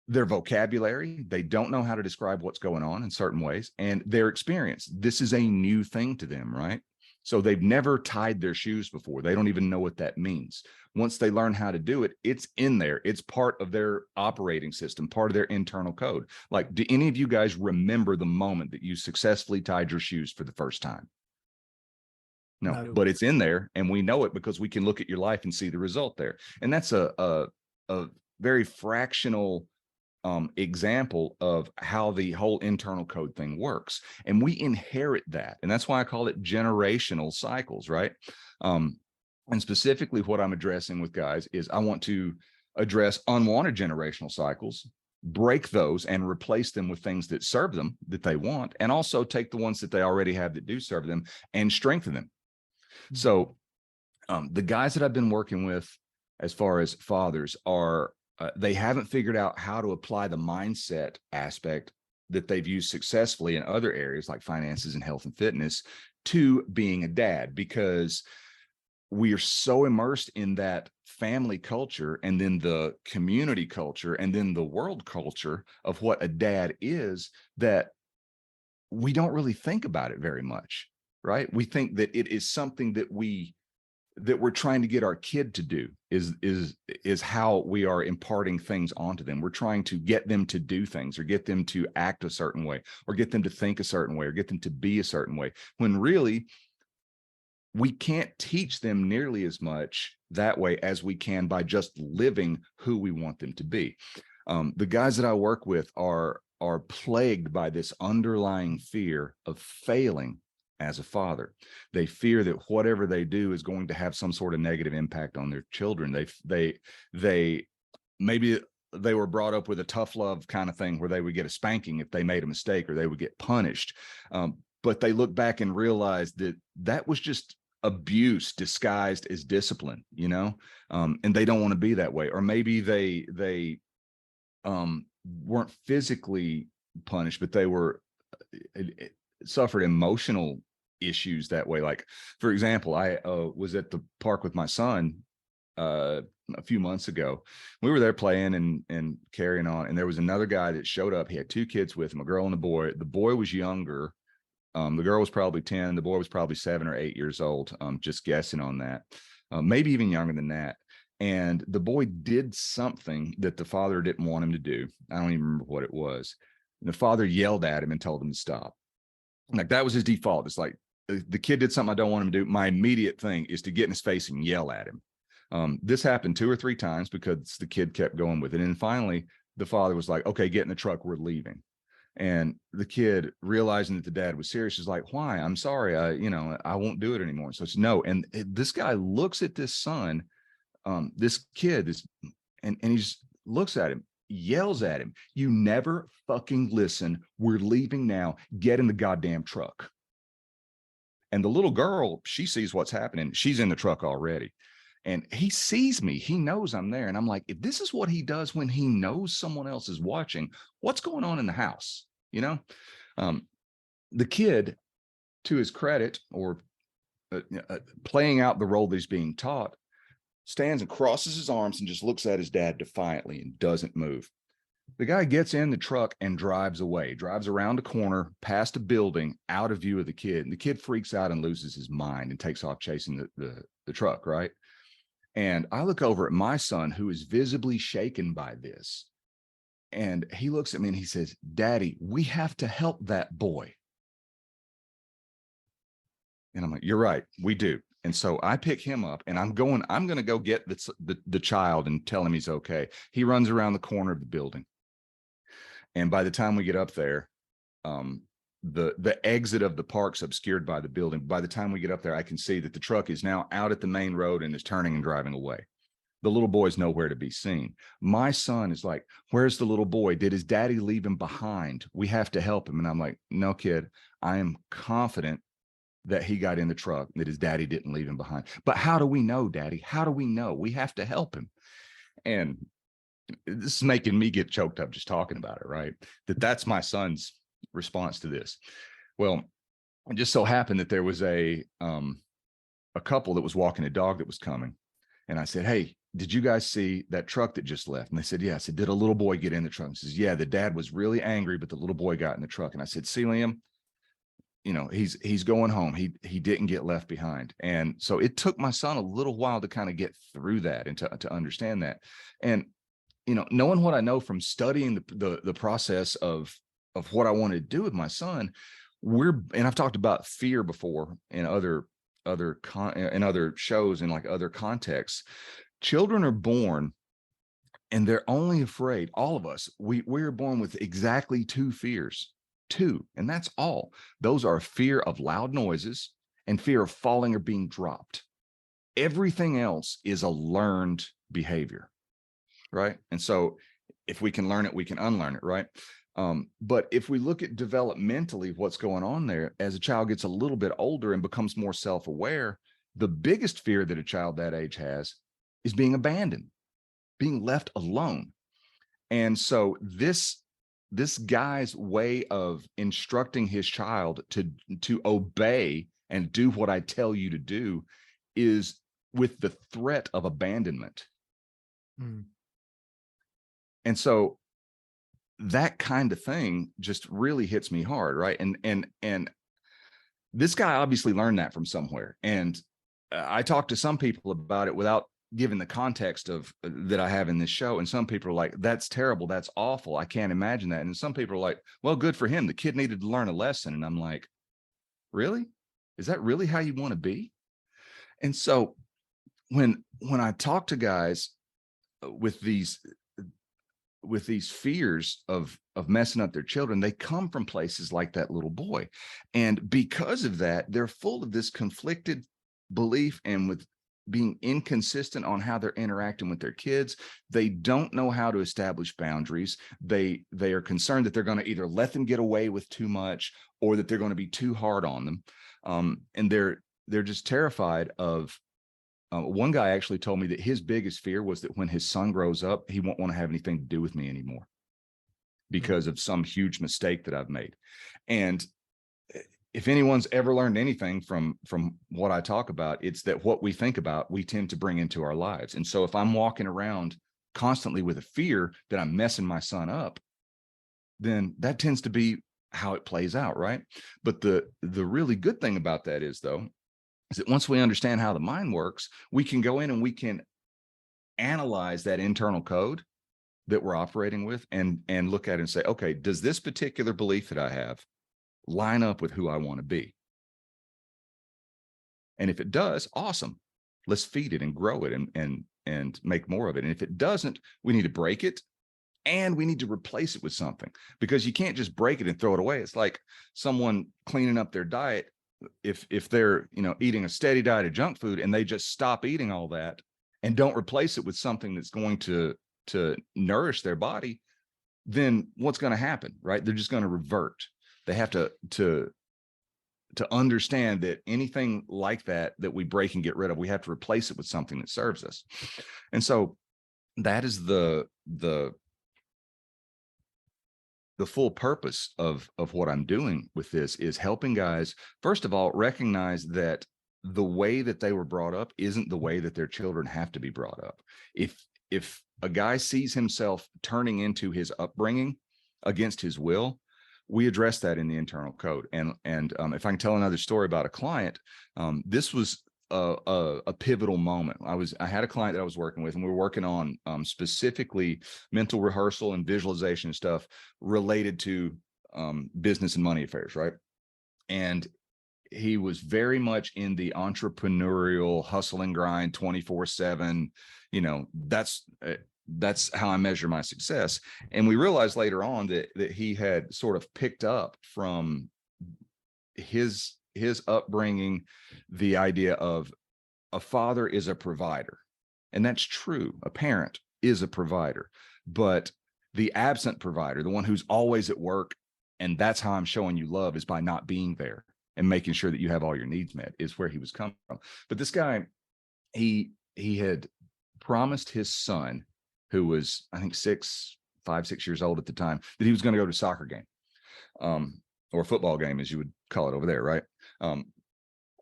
Speaker 4: their vocabulary. They don't know how to describe what's going on in certain ways, and their experience. This is a new thing to them, right? So they've never tied their shoes before. They don't even know what that means. Once they learn how to do it, it's in there. It's part of their operating system, part of their internal code. Like, do any of you guys remember the moment that you successfully tied your shoes for the first time? No, but it's in there, and we know it because we can look at your life and see the result there. And that's a very fractional example of how the whole internal code thing works. And we inherit that. And that's why I call it generational cycles, right? And specifically what I'm addressing with guys is I want to address unwanted generational cycles, break those and replace them with things that serve them, that they want, and also take the ones that they already have that do serve them and strengthen them. Mm-hmm. So the guys that I've been working with as far as fathers are, they haven't figured out how to apply the mindset aspect that they've used successfully in other areas like finances and health and fitness to being a dad, because we are so immersed in that family culture and then the community culture and then the world culture of what a dad is that we don't really think about it very much, right? We think that it is something that we're trying to get our kid to do is how we are imparting things onto them. We're trying to get them to do things or get them to act a certain way or get them to think a certain way or get them to be a certain way, when really we can't teach them nearly as much that way as we can by just living who we want them to be. The guys that I work with are plagued by this underlying fear of failing as a father. They fear that whatever they do is going to have some sort of negative impact on their children. They maybe they were brought up with a tough love kind of thing where they would get a spanking if they made a mistake, or they would get punished. But they look back and realize that that was just abuse disguised as discipline, you know, and they don't want to be that way. Or maybe they weren't physically punished, but they were suffered emotional issues that way. Like, for example, I was at the park with my son a few months ago. We were there playing and carrying on, and there was another guy that showed up. He had two kids with him, a girl and a boy. The boy was younger. The girl was probably 10. The boy was probably 7 or 8 years old. Just guessing on that, maybe even younger than that. And the boy did something that the father didn't want him to do. I don't even remember what it was. And the father yelled at him and told him to stop. Like, that was his default. It's like, the kid did something I don't want him to do. My immediate thing is to get in his face and yell at him. This happened 2 or 3 times because the kid kept going with it. And finally, the father was like, okay, get in the truck, we're leaving. And the kid, realizing that the dad was serious, is like, why? I'm sorry. I won't do it anymore. So it's no. And this guy looks at this son, this kid, and he just looks at him, yells at him, you never fucking listen. We're leaving now. Get in the goddamn truck. And the little girl, she sees what's happening. She's in the truck already. And he sees me. He knows I'm there. And I'm like, if this is what he does when he knows someone else is watching, what's going on in the house? You know, the kid, to his credit, or playing out the role that he's being taught, stands and crosses his arms and just looks at his dad defiantly and doesn't move. The guy gets in the truck and drives away, drives around a corner, past a building, out of view of the kid. And the kid freaks out and loses his mind and takes off chasing the truck, right? And I look over at my son, who is visibly shaken by this. And he looks at me and he says, Daddy, we have to help that boy. And I'm like, you're right, we do. And so I pick him up and I'm going to go get the child and tell him he's okay. He runs around the corner of the building. And by the time we get up there, the exit of the park's obscured by the building. By the time we get up there, I can see that the truck is now out at the main road and is turning and driving away. The little boy's nowhere to be seen. My son is like, where's the little boy? Did his daddy leave him behind? We have to help him. And I'm like, no, kid, I am confident that he got in the truck, that his daddy didn't leave him behind. But how do we know, Daddy? How do we know? We have to help him. And this is making me get choked up just talking about it, right? That's my son's response to this. Well, it just so happened that there was a couple that was walking a dog that was coming. And I said, hey, did you guys see that truck that just left? And they said, yeah. I said, did a little boy get in the truck? He says, yeah, the dad was really angry, but the little boy got in the truck. And I said, see, Liam, you know, he's going home. He didn't get left behind. And so it took my son a little while to kind of get through that and to understand that. And, you know, knowing what I know from studying the process of what I want to do with my son, and I've talked about fear before in other shows, in like other contexts. Children are born and they're only afraid. All of us, we're born with exactly 2 fears, 2, and that's all. Those are fear of loud noises and fear of falling or being dropped. Everything else is a learned behavior, right? And so if we can learn it, we can unlearn it, right? But if we look at developmentally what's going on there, as a child gets a little bit older and becomes more self-aware, the biggest fear that a child that age has is being abandoned, being left alone. And so this guy's way of instructing his child to obey and do what I tell you to do is with the threat of abandonment. And so that kind of thing just really hits me hard, right? And this guy obviously learned that from somewhere. And I talked to some people about it without giving the context of that I have in this show. And some people are like, that's terrible. That's awful. I can't imagine that. And some people are like, well, good for him. The kid needed to learn a lesson. And I'm like, really? Is that really how you want to be? And so when I talk to guys with these fears of messing up their children, they come from places like that little boy. And because of that, they're full of this conflicted belief and with being inconsistent on how they're interacting with their kids. They don't know how to establish boundaries. They are concerned that they're going to either let them get away with too much or that they're going to be too hard on them. And they're just terrified of. One guy actually told me that his biggest fear was that when his son grows up, he won't want to have anything to do with me anymore because of some huge mistake that I've made. And if anyone's ever learned anything from what I talk about, it's that what we think about, we tend to bring into our lives. And so if I'm walking around constantly with a fear that I'm messing my son up, then that tends to be how it plays out, right? But the really good thing about that is, though, is that once we understand how the mind works, we can go in and we can analyze that internal code that we're operating with and look at it and say, okay, does this particular belief that I have line up with who I want to be? And if it does, awesome. Let's feed it and grow it and make more of it. And if it doesn't, we need to break it and we need to replace it with something, because you can't just break it and throw it away. It's like someone cleaning up their diet. If they're, eating a steady diet of junk food and they just stop eating all that and don't replace it with something that's going to nourish their body, then what's going to happen, right? They're just going to revert. They have to understand that anything like that we break and get rid of, we have to replace it with something that serves us. And so that is the full purpose of what I'm doing with this, is helping guys, first of all, recognize that the way that they were brought up isn't the way that their children have to be brought up. If a guy sees himself turning into his upbringing against his will, we address that in the internal code. And if I can tell another story about a client, this was a pivotal moment. I had a client that I was working with, and we were working on specifically mental rehearsal and visualization stuff related to business and money affairs, right? And he was very much in the entrepreneurial hustle and grind 24/7. That's how I measure my success. And we realized later on that he had sort of picked up from his upbringing the idea of a father is a provider. And that's true. A parent is a provider, but the absent provider, the one who's always at work, and that's how I'm showing you love, is by not being there and making sure that you have all your needs met, is where he was coming from. But this guy, he had promised his son, who was, I think 5, 6 years old at the time, that he was going to go to a soccer game, or a football game, as you would call it over there, right?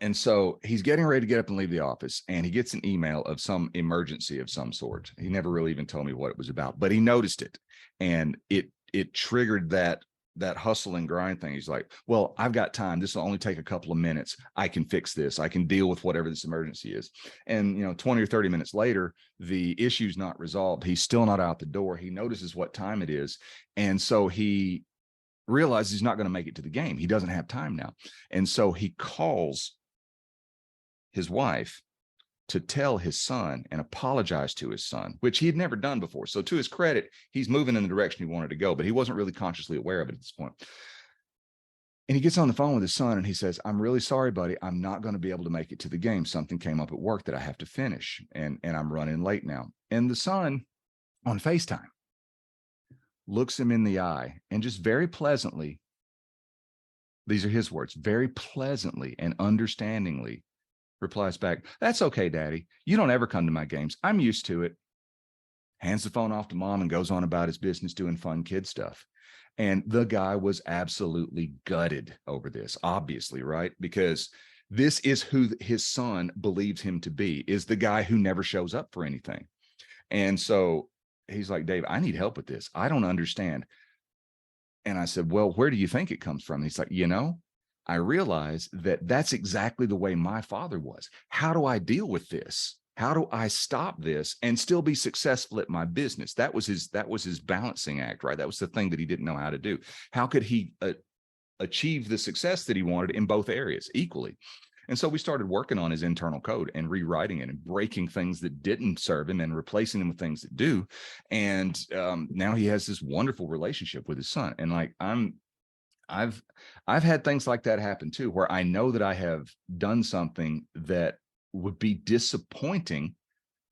Speaker 4: And so he's getting ready to get up and leave the office, and he gets an email of some emergency of some sort. He never really even told me what it was about, but he noticed it, and it triggered that hustle and grind thing. He's like, well, I've got time. This will only take a couple of minutes. I can fix this. I can deal with whatever this emergency is. And 20 or 30 minutes later, the issue's not resolved. He's still not out the door. He notices what time it is, and so he realizes he's not going to make it to the game. He doesn't have time now. And so he calls his wife to tell his son and apologize to his son, which he had never done before. So to his credit, he's moving in the direction he wanted to go, but he wasn't really consciously aware of it at this point. And he gets on the phone with his son and he says, I'm really sorry, buddy. I'm not going to be able to make it to the game. Something came up at work that I have to finish, and I'm running late now. And the son, on FaceTime, looks him in the eye and just very pleasantly, these are his words, very pleasantly and understandingly replies back, "That's okay, Daddy. You don't ever come to my games. I'm used to it." Hands the phone off to mom and goes on about his business doing fun kid stuff. And the guy was absolutely gutted over this, obviously, right? Because this is who his son believes him to be, is the guy who never shows up for anything. And so he's like, "Dave, I need help with this. I don't understand." And I said, "Well, where do you think it comes from?" He's like, I realize that that's exactly the way my father was. How do I deal with this? How do I stop this and still be successful at my business? That was his balancing act, right? That was the thing that he didn't know how to do. How could he achieve the success that he wanted in both areas equally? And so we started working on his internal code and rewriting it and breaking things that didn't serve him and replacing them with things that do. And now he has this wonderful relationship with his son. And like I've had things like that happen too, where I know that I have done something that would be disappointing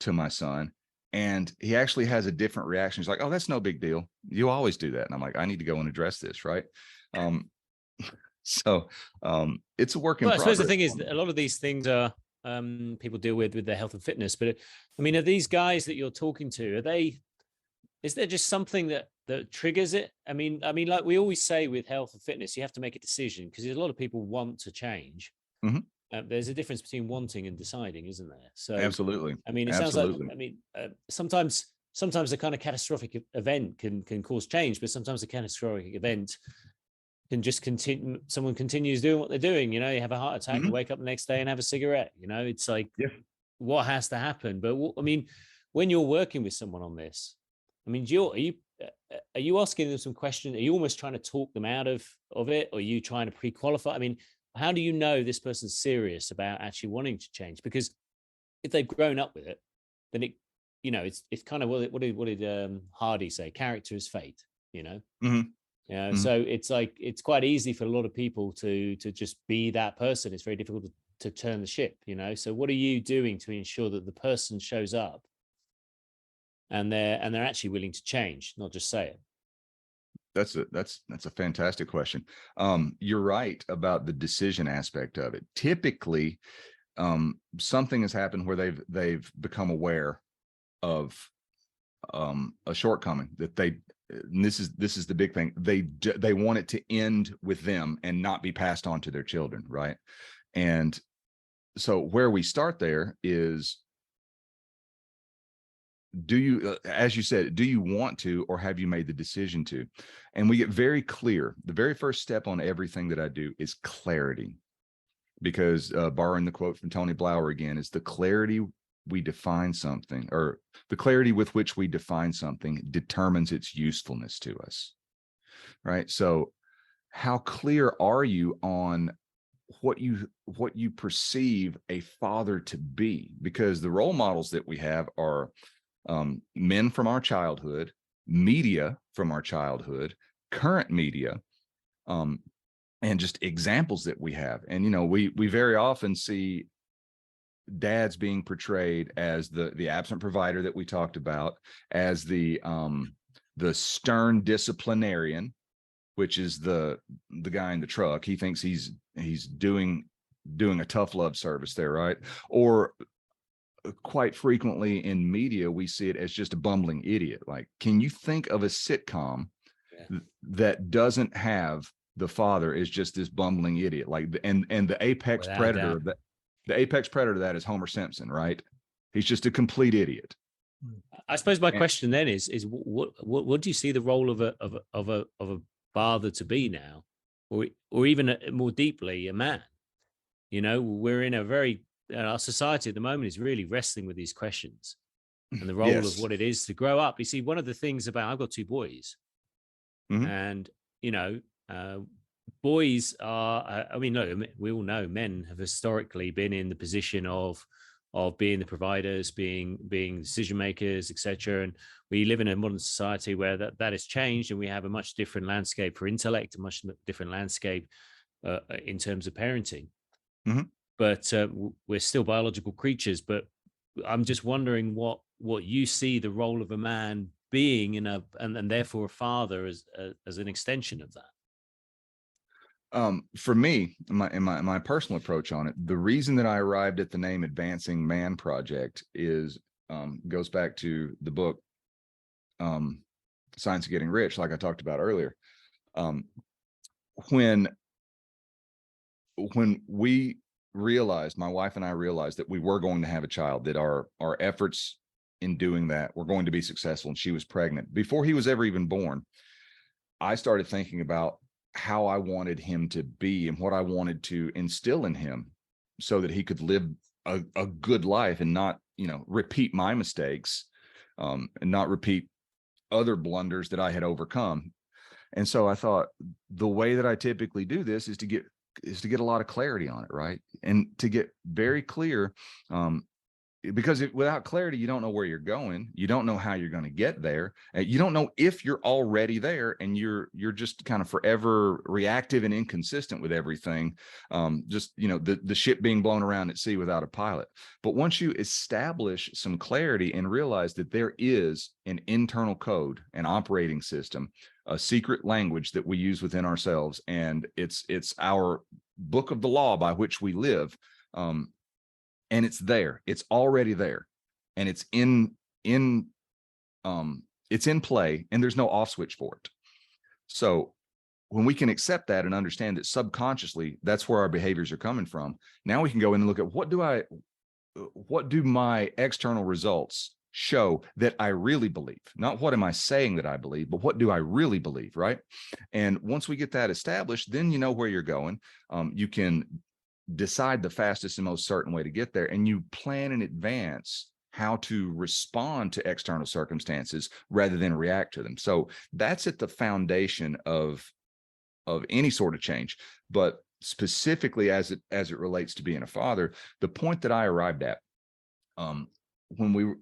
Speaker 4: to my son, and he actually has a different reaction. He's like, "Oh, that's no big deal. You always do that." And I'm like, "I need to go and address this," right? So it's a work in
Speaker 3: Well, I
Speaker 4: progress.
Speaker 3: suppose the thing is that a lot of these things are people deal with their health and fitness. But I mean, are these guys that you're talking to, is there just something that triggers it? I mean, like we always say with health and fitness, you have to make a decision, because a lot of people want to change.
Speaker 4: Mm-hmm.
Speaker 3: There's a difference between wanting and deciding, isn't there? So
Speaker 4: Absolutely.
Speaker 3: I mean, it sounds like, I mean, sometimes a kind of catastrophic event can cause change, but sometimes a catastrophic event can just continue. Someone continues doing what they're doing. You know, you have a heart attack,
Speaker 4: Mm-hmm.
Speaker 3: you wake up the next day and have a cigarette. You know, it's like, what has to happen? But I mean, when you're working with someone on this, I mean, are you asking them some questions? Are you almost trying to talk them out of it? Or are you trying to pre-qualify? I mean, how do you know this person's serious about actually wanting to change? Because if they've grown up with it, then it's kind of what did Hardy say? Character is fate, you know?
Speaker 4: Mm-hmm.
Speaker 3: Yeah.
Speaker 4: Mm-hmm.
Speaker 3: So it's like, it's quite easy for a lot of people to just be that person. It's very difficult to turn the ship, you know? So what are you doing to ensure that the person shows up and they're actually willing to change, not just say it?
Speaker 4: That's a fantastic question. You're right about the decision aspect of it. Typically, something has happened where they've become aware of a shortcoming that and this is the big thing. They want it to end with them and not be passed on to their children, right? And so where we start there is, do you, as you said, do you want to, or have you made the decision to? And we get very clear. The very first step on everything that I do is clarity, because borrowing the quote from Tony Blauer again, is the clarity we define something, or the clarity with which we define something determines its usefulness to us, right? So how clear are you on what you perceive a father to be? Because the role models that we have are men from our childhood, media from our childhood, current media, and just examples that we have. And, you know, we very often see dads being portrayed as the absent provider that we talked about, as the stern disciplinarian, which is the guy in the truck. He thinks he's doing a tough love service there, right? Or quite frequently in media, we see it as just a bumbling idiot. Like, can you think of a sitcom that doesn't have the father is just this bumbling idiot? Like, and the apex predator of that, the apex predator of that is Homer Simpson, right? He's just a complete idiot.
Speaker 3: I suppose my question then is what do you see the role of a father to be now, or even more deeply, a man? You know, we're in a very our society at the moment is really wrestling with these questions and the role of what it is to grow up. You see, one of the things about, I've got two boys, and you know, boys are, I mean, no, we all know men have historically been in the position of being the providers, being decision makers, etc. And we live in a modern society where that has changed, and we have a much different landscape for intellect, a much different landscape in terms of parenting. But we're still biological creatures. But I'm just wondering what you see the role of a man being and therefore a father as an extension of that.
Speaker 4: For me, my personal approach on it, the reason that I arrived at the name Advancing Man Project is goes back to the book Science of Getting Rich, like I talked about earlier. When we realized, my wife and I realized that we were going to have a child, that our efforts in doing that were going to be successful, and she was pregnant before he was ever even born, I started thinking about how I wanted him to be and what I wanted to instill in him so that he could live a good life and not, you know, repeat my mistakes, and not repeat other blunders that I had overcome. And so I thought the way that I typically do this is to get is to get a lot of clarity on it, right? And to get very clear, because without clarity, you don't know where you're going. You don't know how you're going to get there. You don't know if you're already there, and you're just kind of forever reactive and inconsistent with everything. Just, the ship being blown around at sea without a pilot. But once you establish some clarity and realize that there is an internal code, an operating system, a secret language that we use within ourselves, and it's our book of the law by which we live. And it's there, it's already there, and it's in play, and there's no off switch for it. So when we can accept that and understand that subconsciously that's where our behaviors are coming from, now we can go in and look at what do my external results show that I really believe? Not what am I saying that I believe, but what do I really believe, right? And once we get that established, then you know where you're going. You can decide the fastest and most certain way to get there, and you plan in advance how to respond to external circumstances rather than react to them. So that's at the foundation of any sort of change. But specifically as it relates to being a father, the point that I arrived at when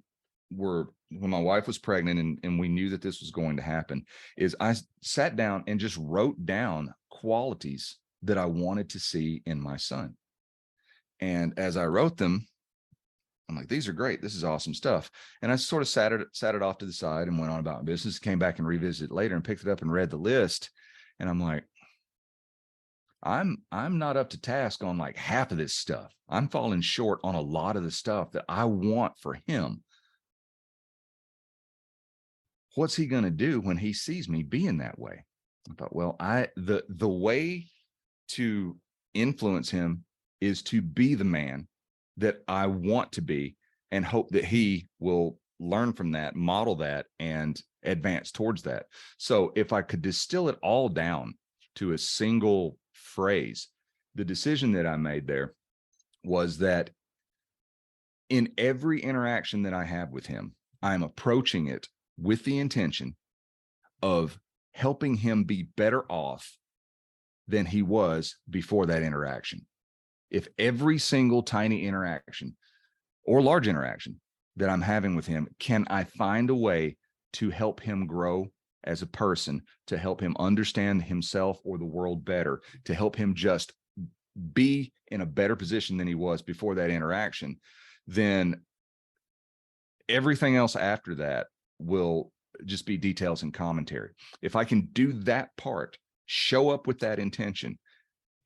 Speaker 4: my wife was pregnant and we knew that this was going to happen, is I sat down and just wrote down qualities that I wanted to see in my son. And as I wrote them, I'm like, these are great. This is awesome stuff. And I sort of sat it off to the side and went on about my business, came back and revisited it later and picked it up and read the list. And I'm like, I'm not up to task on like half of this stuff. I'm falling short on a lot of the stuff that I want for him. What's he going to do when he sees me being that way? I thought, well, the way to influence him is to be the man that I want to be, and hope that he will learn from that, model that, and advance towards that. So if I could distill it all down to a single phrase, the decision that I made there was that in every interaction that I have with him, I'm approaching it with the intention of helping him be better off than he was before that interaction. If every single tiny interaction or large interaction that I'm having with him, can I find a way to help him grow as a person, to help him understand himself or the world better, to help him just be in a better position than he was before that interaction, then everything else after that will just be details and commentary. If I can do that part, show up with that intention,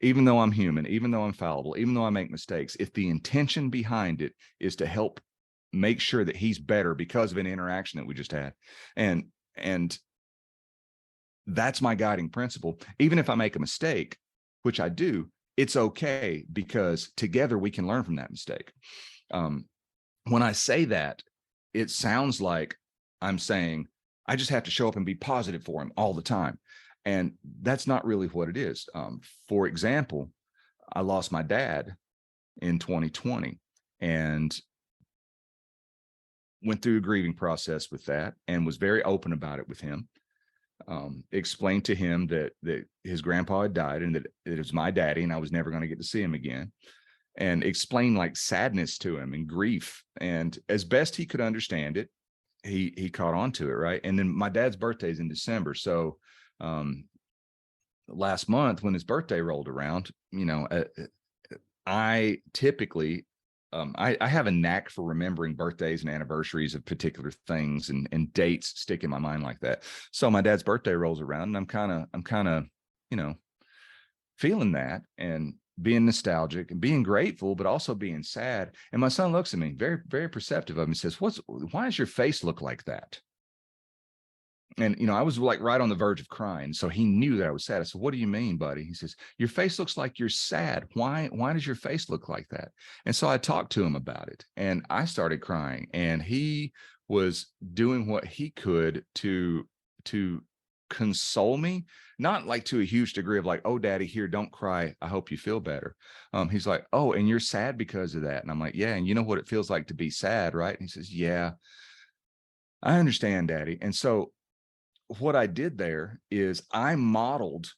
Speaker 4: even though I'm human, even though I'm fallible, even though I make mistakes, if the intention behind it is to help make sure that he's better because of an interaction that we just had, and that's my guiding principle. Even if I make a mistake, which I do, it's okay, because together we can learn from that mistake. When I say that, it sounds like I'm saying I just have to show up and be positive for him all the time. And that's not really what it is. For example, I lost my dad in 2020 and went through a grieving process with that, and was very open about it with him. Explained to him that his grandpa had died, and that it was my daddy, and I was never going to get to see him again. And explained like sadness to him and grief. And as best he could understand it, he caught on to it, right? And then my dad's birthday is in December. So last month when his birthday rolled around, I typically, I have a knack for remembering birthdays and anniversaries of particular things, and dates stick in my mind like that. So my dad's birthday rolls around, and I'm kind of, feeling that and being nostalgic and being grateful, but also being sad. And my son looks at me, very, very perceptive of me, says, why does your face look like that? And, I was like right on the verge of crying. So he knew that I was sad. I said, what do you mean, buddy? He says, your face looks like you're sad. Why does your face look like that? And so I talked to him about it, and I started crying, and he was doing what he could to console me, not like to a huge degree of like, oh, daddy, here, don't cry, I hope you feel better. He's like, oh, and you're sad because of that? And I'm like, yeah. And you know what it feels like to be sad, right? And he says, yeah, I understand, daddy. And so what I did there is I modeled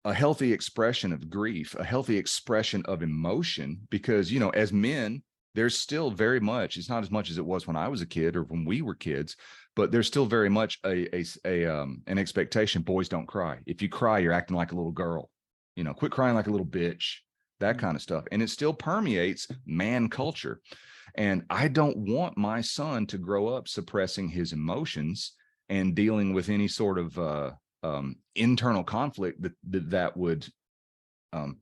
Speaker 4: a healthy expression of grief, a healthy expression of emotion, because, you know, as men, there's still very much, it's not as much as it was when I was a kid or when we were kids, but there's still very much an expectation. Boys don't cry. If you cry, you're acting like a little girl, you know, quit crying like a little bitch, that kind of stuff. And it still permeates man culture. And I don't want my son to grow up suppressing his emotions and dealing with any sort of internal conflict that would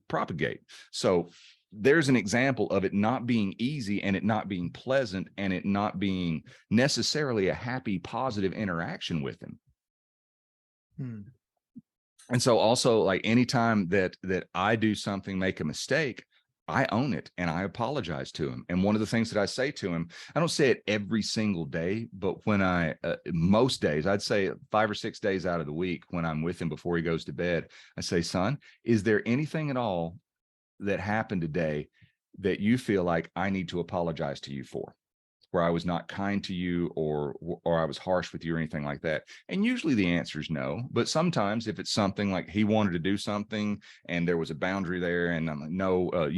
Speaker 4: propagate. So there's an example of it not being easy, and it not being pleasant, and it not being necessarily a happy, positive interaction with him. And so also, like, anytime that I do something, make a mistake, I own it and I apologize to him. And one of the things that I say to him, I don't say it every single day, but when most days, I'd say 5 or 6 days out of the week, when I'm with him before he goes to bed, I say, son, is there anything at all that happened today that you feel like I need to apologize to you for, where I was not kind to you or I was harsh with you or anything like that? And usually the answer is no. But sometimes if it's something like he wanted to do something and there was a boundary there, and I'm like, no,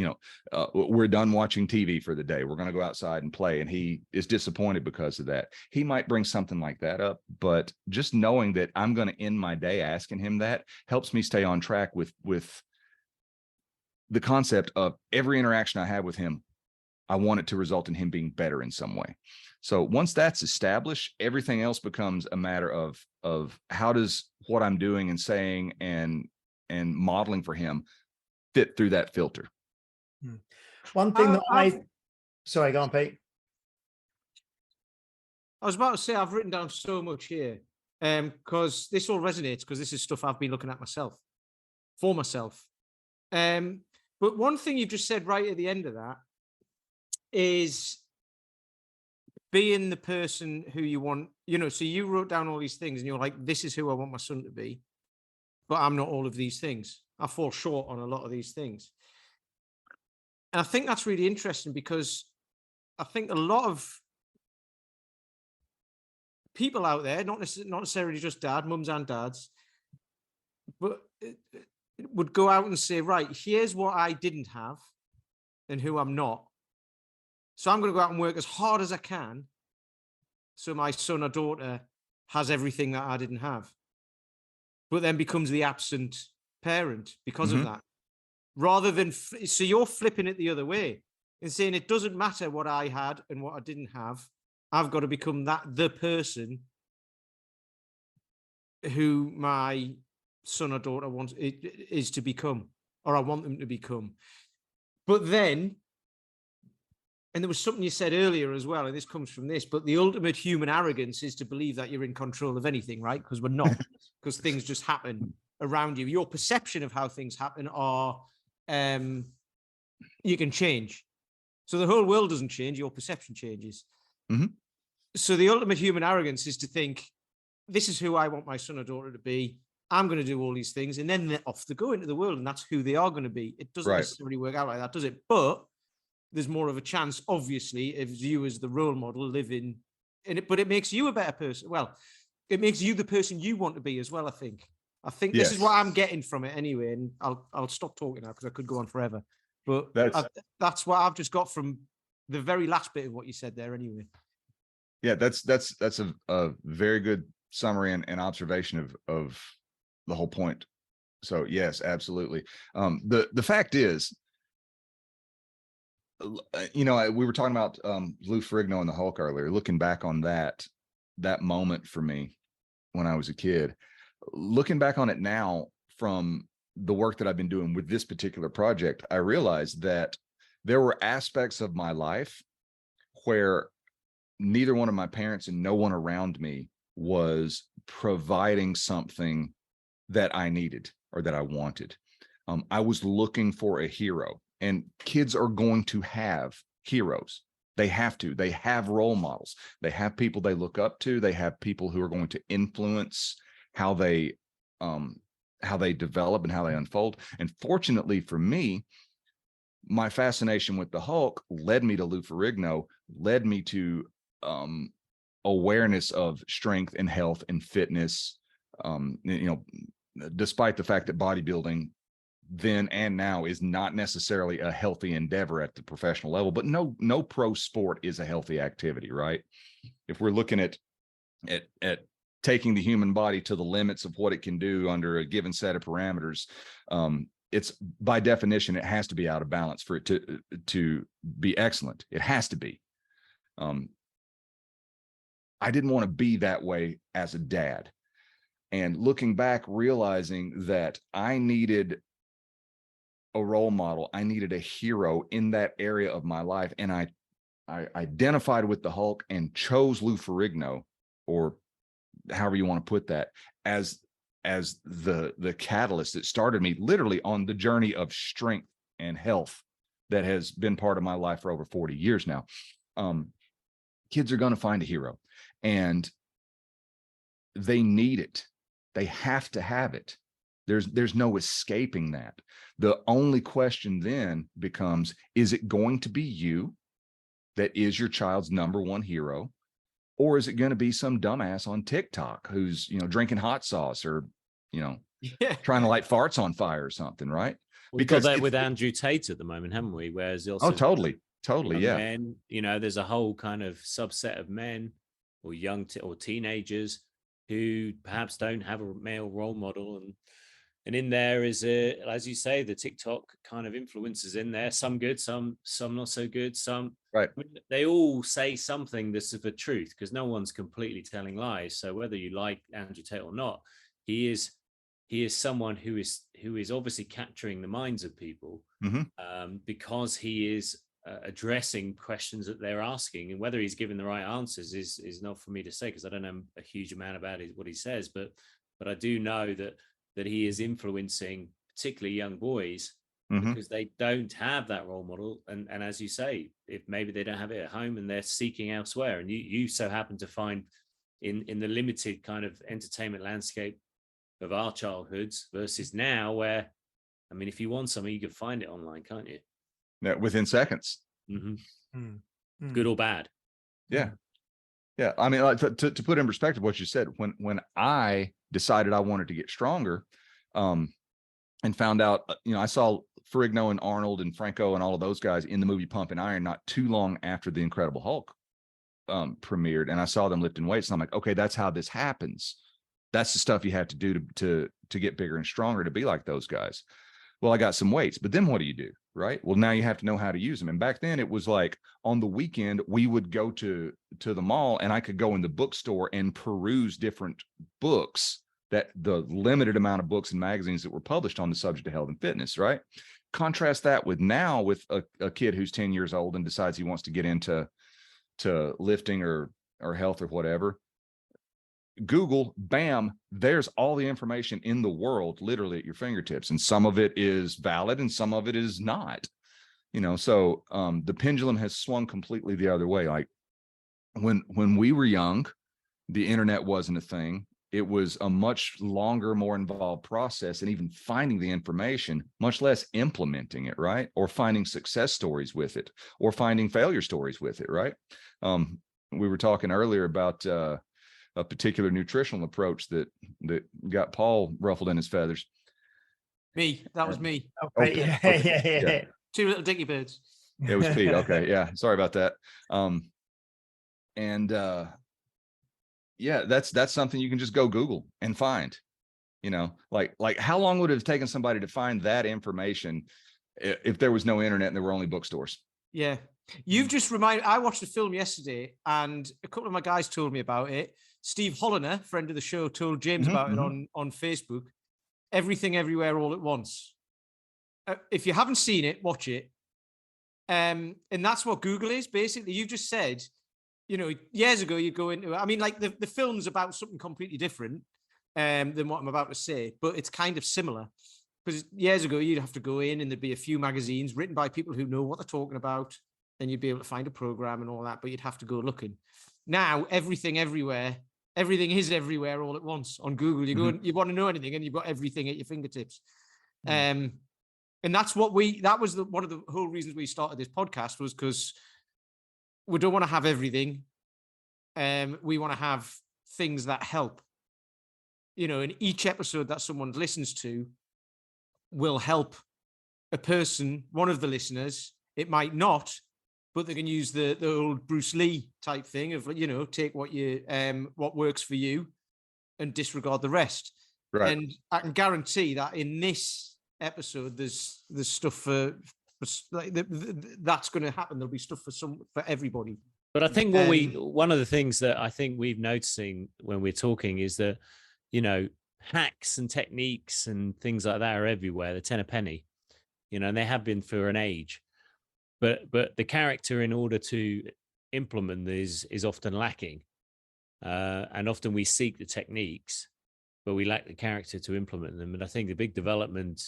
Speaker 4: we're done watching TV for the day, we're going to go outside and play, and he is disappointed because of that, he might bring something like that up. But just knowing that I'm going to end my day asking him that helps me stay on track with the concept of every interaction I have with him, I want it to result in him being better in some way. So once that's established, everything else becomes a matter of how does what I'm doing and saying and modeling for him fit through that filter.
Speaker 5: One thing that sorry, go on, Pete.
Speaker 2: I was about to say, I've written down so much here, because this all resonates, because this is stuff I've been looking at myself, for myself. But one thing you've just said right at the end of that is being the person who you want, you know. So you wrote down all these things and you're like, this is who I want my son to be, but I'm not all of these things. I fall short on a lot of these things. And I think that's really interesting, because I think a lot of people out there, not necessarily just mums and dads, but would go out and say, right, here's what I didn't have and who I'm not. So I'm going to go out and work as hard as I can so my son or daughter has everything that I didn't have, but then becomes the absent parent because of that. Rather than, so you're flipping it the other way and saying it doesn't matter what I had and what I didn't have. I've got to become the person who my son or daughter is to become, or I want them to become. But then, and there was something you said earlier as well, and this comes from this, but the ultimate human arrogance is to believe that you're in control of anything, right? Because we're not, because things just happen around you. Your perception of how things happen are, you can change. So the whole world doesn't change, your perception changes. So the ultimate human arrogance is to think, this is who I want my son or daughter to be. I'm going to do all these things. And then they're off to go into the world, and that's who they are going to be. It doesn't necessarily work out like that, does it? But there's more of a chance, obviously, if you as the role model live in it, but it makes you a better person. Well, it makes you the person you want to be as well, I think. This is what I'm getting from it anyway. And I'll stop talking now because I could go on forever. But that's what I've just got from the very last bit of what you said there anyway.
Speaker 4: Yeah, that's a very good summary and observation of the whole point. So yes, absolutely. The fact is, you know, we were talking about Lou Ferrigno and the Hulk earlier. Looking back on that moment for me when I was a kid, looking back on it now from the work that I've been doing with this particular project, I realized that there were aspects of my life where neither one of my parents and no one around me was providing something that I needed or that I wanted. I was looking for a hero, and kids are going to have heroes. They have to. They have role models. They have people they look up to. They have people who are going to influence how they develop and how they unfold. And fortunately for me, my fascination with the Hulk led me to Lou Ferrigno, led me to awareness of strength and health and fitness, despite the fact that bodybuilding then and now is not necessarily a healthy endeavor at the professional level, but no pro sport is a healthy activity, right? If we're looking at taking the human body to the limits of what it can do under a given set of parameters, it's by definition, it has to be out of balance for it to be excellent. It has to be. I didn't want to be that way as a dad. And looking back, realizing that I needed a role model, I needed a hero in that area of my life. And I identified with the Hulk and chose Lou Ferrigno, or however you want to put that, as the catalyst that started me literally on the journey of strength and health that has been part of my life for over 40 years now. Kids are going to find a hero, and they need it. They have to have it. There's no escaping that. The only question then becomes, is it going to be you that is your child's number one hero? Or is it going to be some dumbass on TikTok who's, drinking hot sauce or, trying to light farts on fire or something, right?
Speaker 3: We've got that with Andrew Tate at the moment, haven't we? Whereas also
Speaker 4: totally, yeah.
Speaker 3: Men, there's a whole kind of subset of men or young or teenagers who perhaps don't have a male role model, and in there is as you say, the TikTok kind of influencers in there. Some good, some not so good. Some
Speaker 4: right.
Speaker 3: They all say something that's the truth, because no one's completely telling lies. So whether you like Andrew Tate or not, he is someone who is obviously capturing the minds of people, because he is addressing questions that they're asking, and whether he's giving the right answers is not for me to say, because I don't know a huge amount about what he says, but I do know that he is influencing particularly young boys, because they don't have that role model, and as you say, if maybe they don't have it at home and they're seeking elsewhere, and you so happen to find in the limited kind of entertainment landscape of our childhoods versus now, where if you want something, you can find it online, can't you?
Speaker 4: Yeah, within seconds.
Speaker 3: Good or bad.
Speaker 4: Yeah. Like, to put in perspective what you said, when I decided I wanted to get stronger, and found out, I saw Ferrigno and Arnold and Franco and all of those guys in the movie Pump and Iron not too long after the Incredible Hulk premiered, and I saw them lifting weights, and I'm like, okay, that's how this happens. That's the stuff you have to do to get bigger and stronger, to be like those guys. Well, I got some weights, but then what do you do? Right. Well, now you have to know how to use them. And back then it was like on the weekend, we would go to the mall, and I could go in the bookstore and peruse different books, that the limited amount of books and magazines that were published on the subject of health and fitness. Right. Contrast that with now, with a kid who's 10 years old and decides he wants to get into lifting or health or whatever. Google, bam, there's all the information in the world literally at your fingertips, and some of it is valid and some of it is not, so the pendulum has swung completely the other way. Like when we were young, the internet wasn't a thing. It was a much longer, more involved process, and even finding the information, much less implementing it, right? Or finding success stories with it, or finding failure stories with it, right? We were talking earlier about a particular nutritional approach that got Paul ruffled in his feathers.
Speaker 2: That was me.
Speaker 5: Okay. Yeah.
Speaker 2: Two little dinky birds.
Speaker 4: It was Pete. Okay. Yeah. Sorry about that. That's something you can just go Google and find, like how long would it have taken somebody to find that information if there was no internet and there were only bookstores?
Speaker 2: Yeah. You've just reminded, I watched a film yesterday, and a couple of my guys told me about it. Steve Holliner, friend of the show, told James about it on Facebook. Everything Everywhere All at Once. If you haven't seen it, watch it. And that's what Google is, basically. You just said, years ago, you'd go into, the film's about something completely different than what I'm about to say, but it's kind of similar. Because years ago, you'd have to go in and there'd be a few magazines written by people who know what they're talking about, and you'd be able to find a program and all that, but you'd have to go looking. Now, everything is everywhere all at once on Google. You go and you want to know anything, and you've got everything at your fingertips. And that's what that was one of the whole reasons we started this podcast, was because we don't want to have everything. We want to have things that help. and each episode that someone listens to will help a person, one of the listeners. It might not, but they can use the old Bruce Lee type thing of, take what works for you and disregard the rest.
Speaker 4: Right.
Speaker 2: And I can guarantee that in this episode, there's stuff for like that's going to happen. There'll be stuff for everybody.
Speaker 3: But I think one of the things that I think we've noticing when we're talking is that, hacks and techniques and things like that are everywhere. They're 10 a penny, and they have been for an age. But the character, in order to implement these, is often lacking. And often we seek the techniques, but we lack the character to implement them. And I think the big development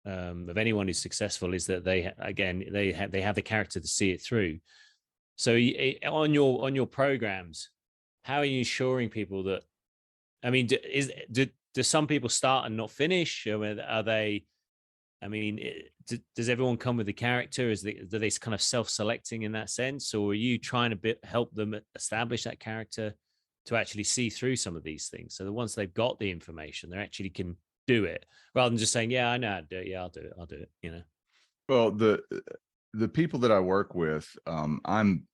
Speaker 3: of anyone who's successful is that they have the character to see it through. So on your programs, how are you ensuring people that? I mean, do some people start and not finish? Or are they? I mean, does everyone come with the character? Do they kind of self-selecting in that sense, or are you trying to help them establish that character to actually see through some of these things? So that once they've got the information, they actually can do it, rather than just saying, "Yeah, I know how to do it. Yeah, I'll do it."
Speaker 4: Well, the people that I work with, I'm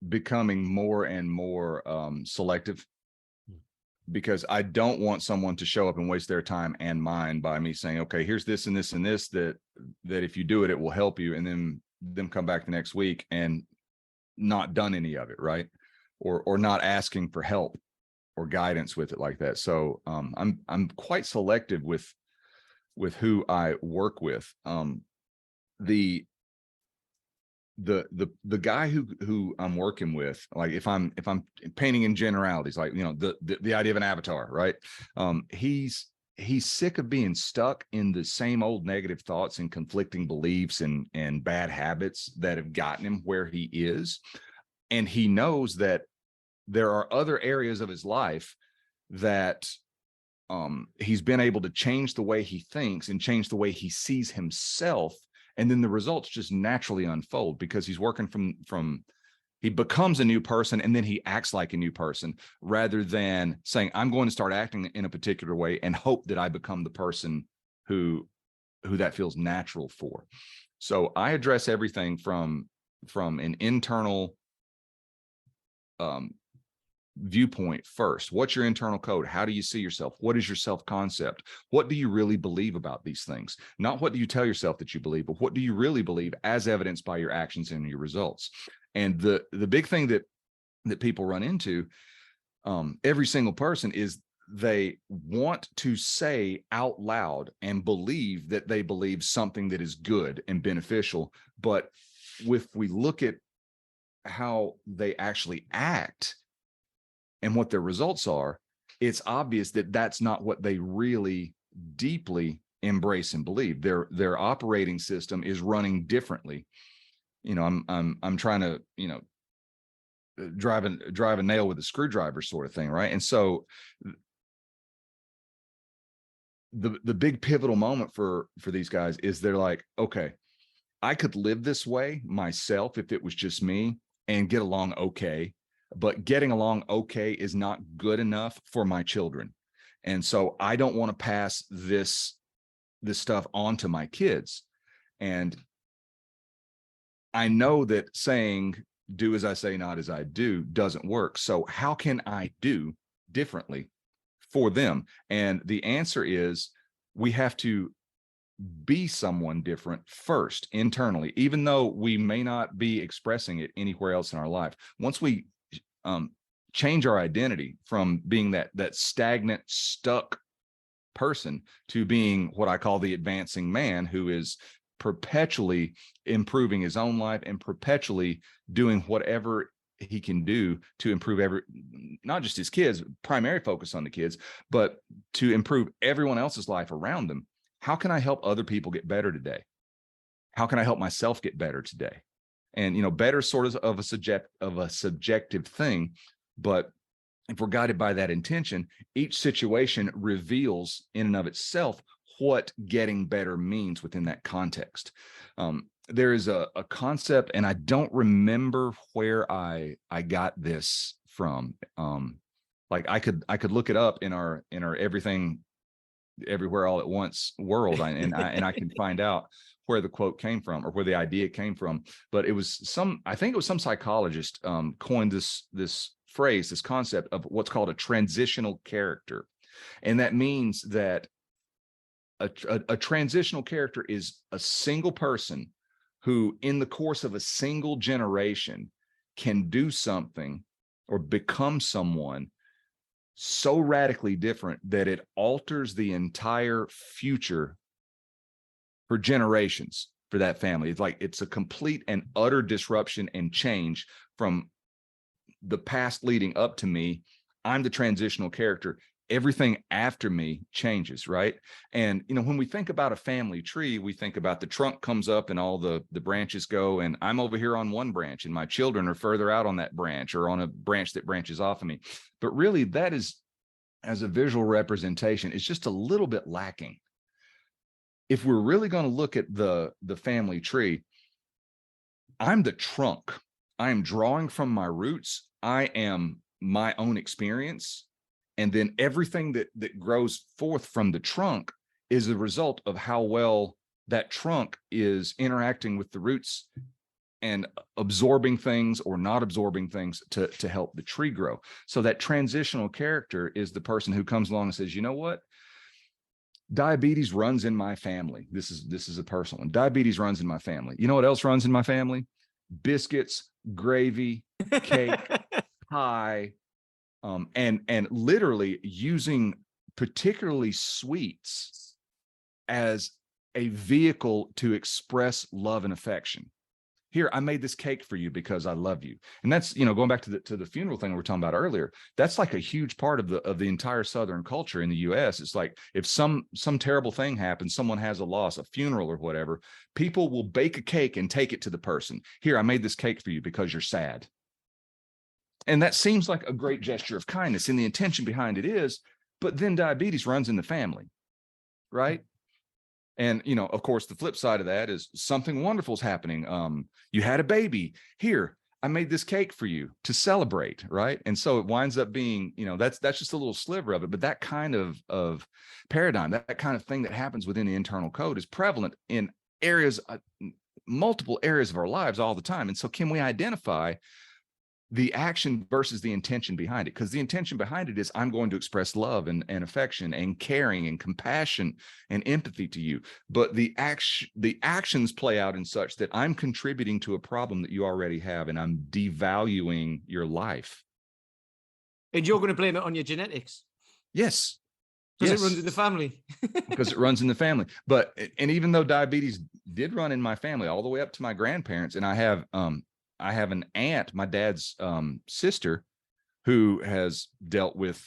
Speaker 4: becoming more and more selective, because I don't want someone to show up and waste their time and mine by me saying, okay, here's this and this and this, that if you do it, it will help you. And then them come back the next week and not done any of it. Right. Or not asking for help or guidance with it like that. So I'm quite selective with who I work with. The guy who I'm working with, like if I'm painting in generalities, like, the idea of an avatar, right? He's sick of being stuck in the same old negative thoughts and conflicting beliefs and bad habits that have gotten him where he is. And he knows that there are other areas of his life that he's been able to change the way he thinks and change the way he sees himself. And then the results just naturally unfold, because he's working from he becomes a new person, and then he acts like a new person, rather than saying, I'm going to start acting in a particular way and hope that I become the person who that feels natural for. So I address everything from an internal viewpoint first. What's your internal code? How do you see yourself? What is your self-concept? What do you really believe about these things? Not what do you tell yourself that you believe, but what do you really believe, as evidenced by your actions and your results? And the big thing that people run into, every single person, is they want to say out loud and believe that they believe something that is good and beneficial. But if we look at how they actually act and what their results are, it's obvious that that's not what they really deeply embrace and believe. Their operating system is running differently. I'm trying to, drive a nail with a screwdriver sort of thing, right? And so the big pivotal moment for these guys is they're like, okay, I could live this way myself if it was just me and get along okay. But getting along okay is not good enough for my children. And so I don't want to pass this stuff on to my kids. And I know that saying, do as I say, not as I do, doesn't work. So how can I do differently for them? And the answer is, we have to be someone different first internally, even though we may not be expressing it anywhere else in our life. Once we change our identity from being that stagnant, stuck person to being what I call the advancing man, who is perpetually improving his own life and perpetually doing whatever he can do to improve not just his kids, primary focus on the kids, but to improve everyone else's life around them. How can I help other people get better today? How can I help myself get better today? And, better sort of a subjective thing. But if we're guided by that intention, each situation reveals in and of itself what getting better means within that context. There is a concept, and I don't remember where I got this from. Like I could look it up in our everything everywhere all at once world, and I can find out where the quote came from or where the idea came from. But it was I think it was some psychologist coined this phrase, this concept of what's called a transitional character. And that means that a transitional character is a single person who in the course of a single generation can do something or become someone so radically different that it alters the entire future for generations for that family. It's like it's a complete and utter disruption and change from the past leading up to me. I'm the transitional character. Everything after me changes, right? And when we think about a family tree, we think about the trunk comes up and all the branches go, and I'm over here on one branch and my children are further out on that branch or on a branch that branches off of me. But really, that is, as a visual representation, it's just a little bit lacking. If we're really going to look at the family tree, I'm the trunk. I am drawing from my roots. I am my own experience. And then everything that grows forth from the trunk is a result of how well that trunk is interacting with the roots and absorbing things or not absorbing things to help the tree grow. So that transitional character is the person who comes along and says, you know what? Diabetes runs in my family. This is a personal one. Diabetes runs in my family. You know what else runs in my family? Biscuits, gravy, cake, pie, and literally using particularly sweets as a vehicle to express love and affection. Here, I made this cake for you because I love you. And that's, going back to the funeral thing we were talking about earlier, that's like a huge part of the entire Southern culture in the US. It's like if some terrible thing happens, someone has a loss, a funeral or whatever, people will bake a cake and take it to the person. Here, I made this cake for you because you're sad. And that seems like a great gesture of kindness, and the intention behind it is, but then diabetes runs in the family, right? And, of course, the flip side of that is something wonderful is happening. You had a baby. Here, I made this cake for you to celebrate, right? And so it winds up being, that's just a little sliver of it. But that kind of paradigm, that kind of thing that happens within the internal code is prevalent in areas, multiple areas of our lives all the time. And so can we identify the action versus the intention behind it? Because the intention behind it is I'm going to express love and affection and caring and compassion and empathy to you. But the actions play out in such that I'm contributing to a problem that you already have, and I'm devaluing your life.
Speaker 2: And you're going to blame it on your genetics?
Speaker 4: Yes.
Speaker 2: Because it runs in the family.
Speaker 4: Because it runs in the family. And even though diabetes did run in my family all the way up to my grandparents, and I have an aunt, my dad's sister, who has dealt with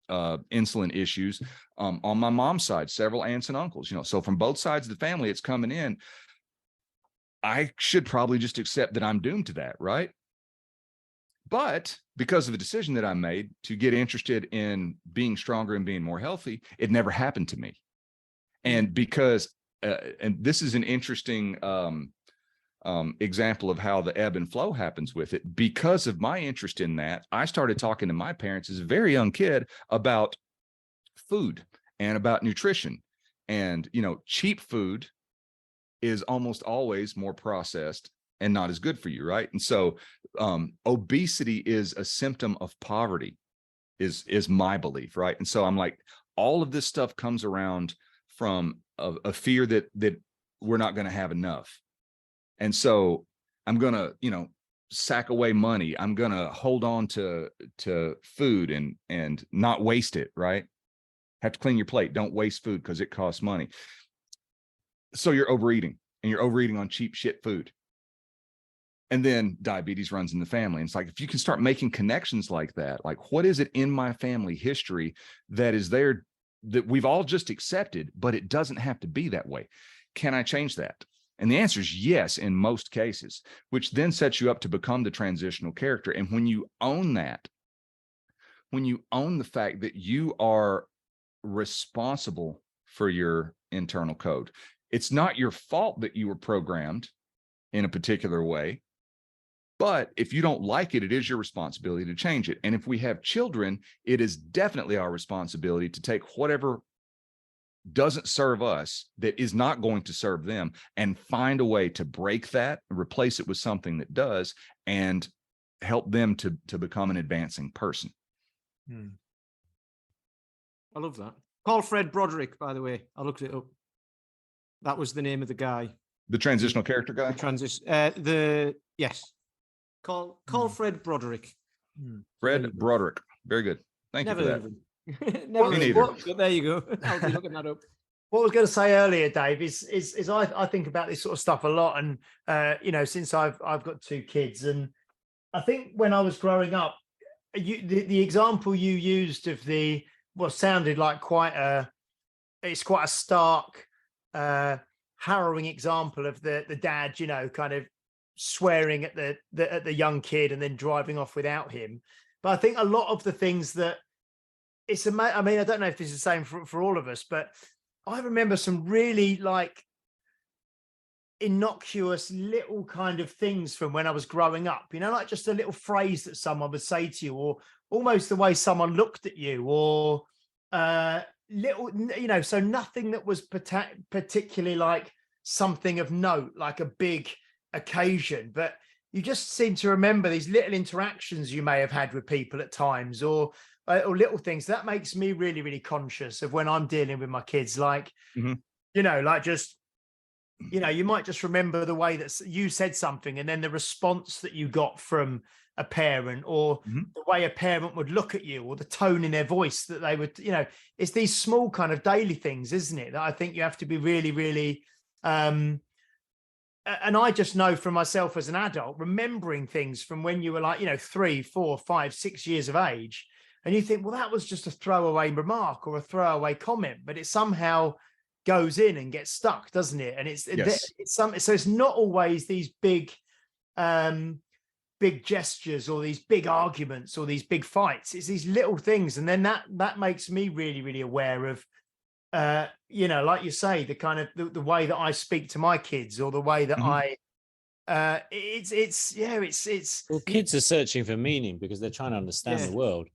Speaker 4: insulin issues on my mom's side, several aunts and uncles, so from both sides of the family, it's coming in. I should probably just accept that I'm doomed to that, right? But because of a decision that I made to get interested in being stronger and being more healthy, it never happened to me. And because, and this is an interesting example of how the ebb and flow happens with it. Because of my interest in that, I started talking to my parents as a very young kid about food and about nutrition. And, cheap food is almost always more processed and not as good for you, right? And so obesity is a symptom of poverty, is my belief, right? And so I'm like, all of this stuff comes around from a fear that we're not going to have enough. And so I'm going to, sack away money. I'm going to hold on to food and not waste it, right? Have to clean your plate. Don't waste food because it costs money. So you're overeating, and you're overeating on cheap shit food. And then diabetes runs in the family. And it's like, if you can start making connections like that, like what is it in my family history that is there that we've all just accepted, but it doesn't have to be that way? Can I change that? And the answer is yes, in most cases, which then sets you up to become the transitional character. And when you own that, when you own the fact that you are responsible for your internal code, it's not your fault that you were programmed in a particular way. But if you don't like it, it is your responsibility to change it. And if we have children, it is definitely our responsibility to take whatever doesn't serve us, that is not going to serve them, and find a way to break that, replace it with something that does, and help them to become an advancing person.
Speaker 2: I love that. Call Fred Broderick, by the way. I looked it up. That was the name of the guy.
Speaker 4: The transitional character guy?
Speaker 2: Yes. Call Fred Broderick.
Speaker 4: Fred Broderick. Very good. Thank you for that.
Speaker 2: Never
Speaker 4: Me
Speaker 2: heard
Speaker 4: neither.
Speaker 2: of him. But there you go. I'll be looking that up.
Speaker 5: What I was going to say earlier, Dave, is I think about this sort of stuff a lot, and since I've got 2 kids, and I think when I was growing up, the example you used of what sounded like quite a stark, harrowing example of the dad, kind of swearing at the young kid and then driving off without him. But I think a lot of the things that I mean, I don't know if this is the same for all of us, but I remember some really like innocuous little kind of things from when I was growing up, like just a little phrase that someone would say to you, or almost the way someone looked at you, or little, so nothing that was particularly like something of note, like a big occasion, but you just seem to remember these little interactions you may have had with people at times, or little things. That makes me really, really conscious of when I'm dealing with my kids, like, like just, you might just remember the way that you said something, and then the response that you got from a parent, or the way a parent would look at you, or the tone in their voice that they would, it's these small kind of daily things, isn't it, that I think you have to be really, really, and I just know from myself as an adult, remembering things from when you were like, 3, 4, 5, 6 years of age. And you think, well, that was just a throwaway remark or a throwaway comment, but it somehow goes in and gets stuck, doesn't it? And it's something. So it's not always these big gestures, or these big arguments, or these big fights. It's these little things, and then that makes me really, really aware of, like you say, the kind of the way that I speak to my kids, or the way that well,
Speaker 3: kids are searching for meaning because they're trying to understand the world.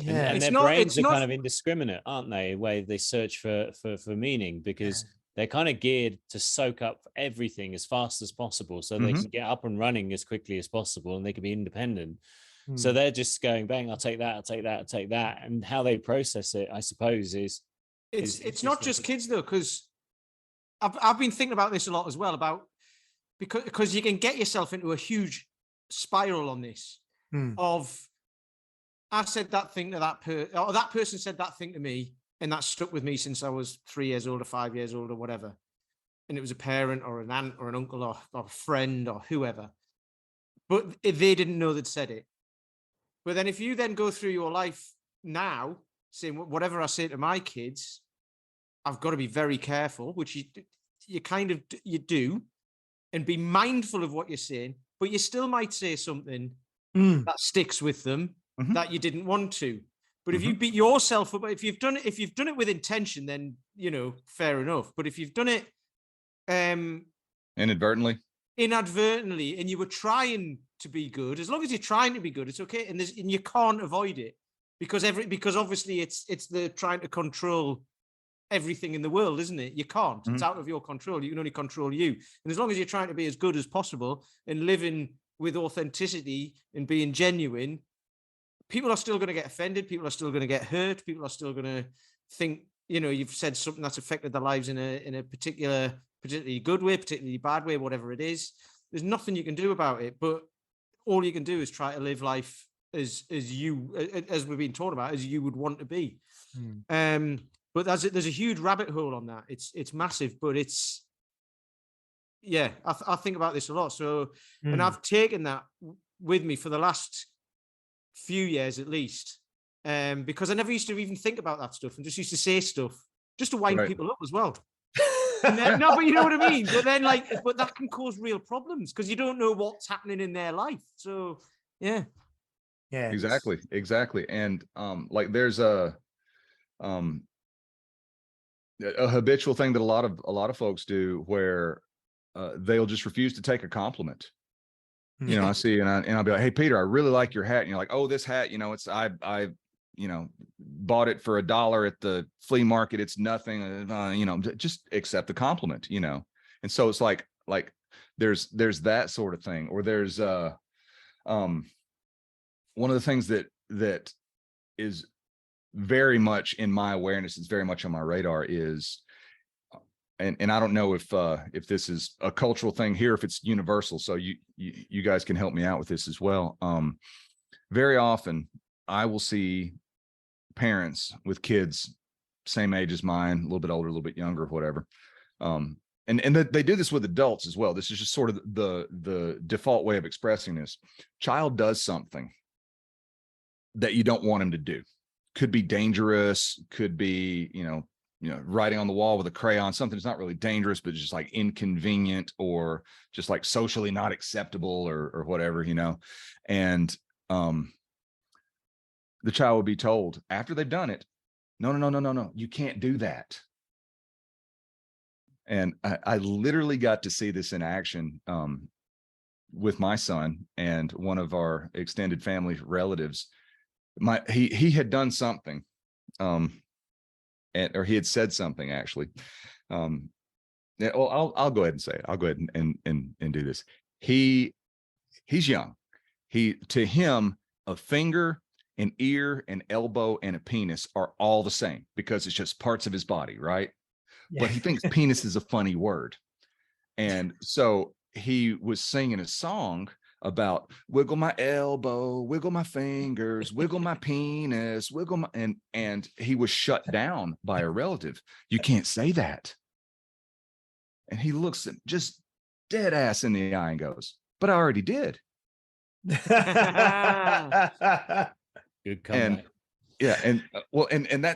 Speaker 3: And their brains are kind of indiscriminate, aren't they? Where they search for meaning, because they're kind of geared to soak up everything as fast as possible, so they can get up and running as quickly as possible, and they can be independent. So they're just going, bang, I'll take that, I'll take that, I'll take that. And how they process it, I suppose, is
Speaker 2: it's not just kids though, because I've been thinking about this a lot as well, about because you can get yourself into a huge spiral on this of, I said that thing to that person, or that person said that thing to me, and that stuck with me since I was 3 years old or 5 years old or whatever. And it was a parent or an aunt or an uncle or a friend or whoever. But they didn't know they'd said it. But then if you then go through your life now saying, whatever I say to my kids, I've got to be very careful, which you do, and be mindful of what you're saying, but you still might say something that sticks with them that you didn't want to. But if you beat yourself up, if you've done it with intention, then fair enough. But if you've done it
Speaker 4: inadvertently,
Speaker 2: and you were trying to be good, as long as you're trying to be good, it's okay. And you can't avoid it, because obviously it's the trying to control everything in the world, isn't it? You can't. It's out of your control. You can only control you. And as long as you're trying to be as good as possible and living with authenticity and being genuine, people are still going to get offended. People are still going to get hurt. People are still going to think, you've said something that's affected their lives in a particularly good way, particularly bad way, whatever it is. There's nothing you can do about it. But all you can do is try to live life as we've been taught about, as you would want to be. But there's a huge rabbit hole on that. It's massive, but it's, I think about this a lot. So, and I've taken that with me for the last few years at least, because I never used to even think about that stuff, and just used to say stuff just to wind people up as well. Then, no, but you know what I mean. But then, but that can cause real problems because you don't know what's happening in their life. So, yeah,
Speaker 4: exactly. And there's a habitual thing that a lot of folks do, where they'll just refuse to take a compliment. You know, I see, and I'll be like, hey, Peter, I really like your hat. And you're like, oh, this hat, it's, I bought it for $1 at the flea market. It's nothing, just accept the compliment, And so it's like there's that sort of thing, or there's, one of the things that is very much in my awareness, it's very much on my radar is, and I don't know if this is a cultural thing here, if it's universal. So you guys can help me out with this as well. Very often I will see parents with kids same age as mine, a little bit older, a little bit younger, whatever. And they do this with adults as well. This is just sort of the default way of expressing this. Child does something that you don't want him to do. Could be dangerous, could be, writing on the wall with a crayon, something that's not really dangerous, but just like inconvenient or just like socially not acceptable or whatever, and the child would be told after they've done it, no, you can't do that. And I literally got to see this in action with my son and one of our extended family relatives. He had done something, or he had said something actually. Well, I'll go ahead and say it. I'll go ahead and do this. He's young. To him, a finger, an ear, an elbow, and a penis are all the same because it's just parts of his body, right? Yeah. But he thinks penis is a funny word. And so he was singing a song about wiggle my elbow, wiggle my fingers, wiggle my penis, wiggle my, and he was shut down by a relative. You can't say that. And he looks at just dead ass in the eye and goes, but I already did.
Speaker 3: Good comeback.
Speaker 4: And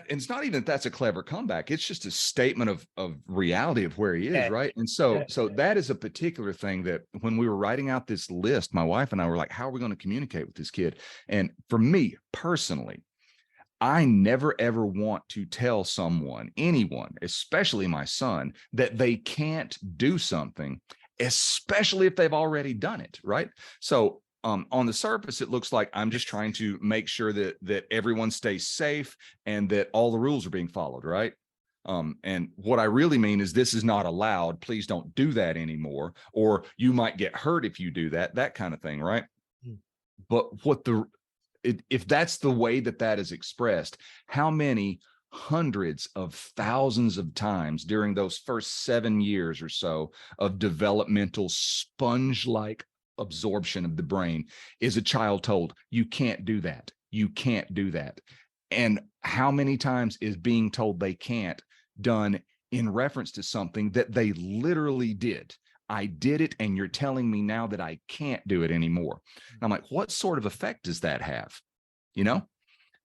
Speaker 4: it's not even that's a clever comeback. It's just a statement of reality of where he is, right? And so that is a particular thing that when we were writing out this list, my wife and I were like, how are we going to communicate with this kid? And for me personally, I never ever want to tell anyone, especially my son, that they can't do something, especially if they've already done it, right? So on the surface, it looks like I'm just trying to make sure that everyone stays safe and that all the rules are being followed, right? And what I really mean is this is not allowed. Please don't do that anymore. Or you might get hurt if you do that kind of thing, right? But if that's the way that is expressed, how many hundreds of thousands of times during those first 7 years or so of developmental sponge-like absorption of the brain is a child told, you can't do that, you can't do that? And how many times is being told they can't done in reference to something that they literally did? I did it, and you're telling me now that I can't do it anymore. And I'm like, what sort of effect does that have?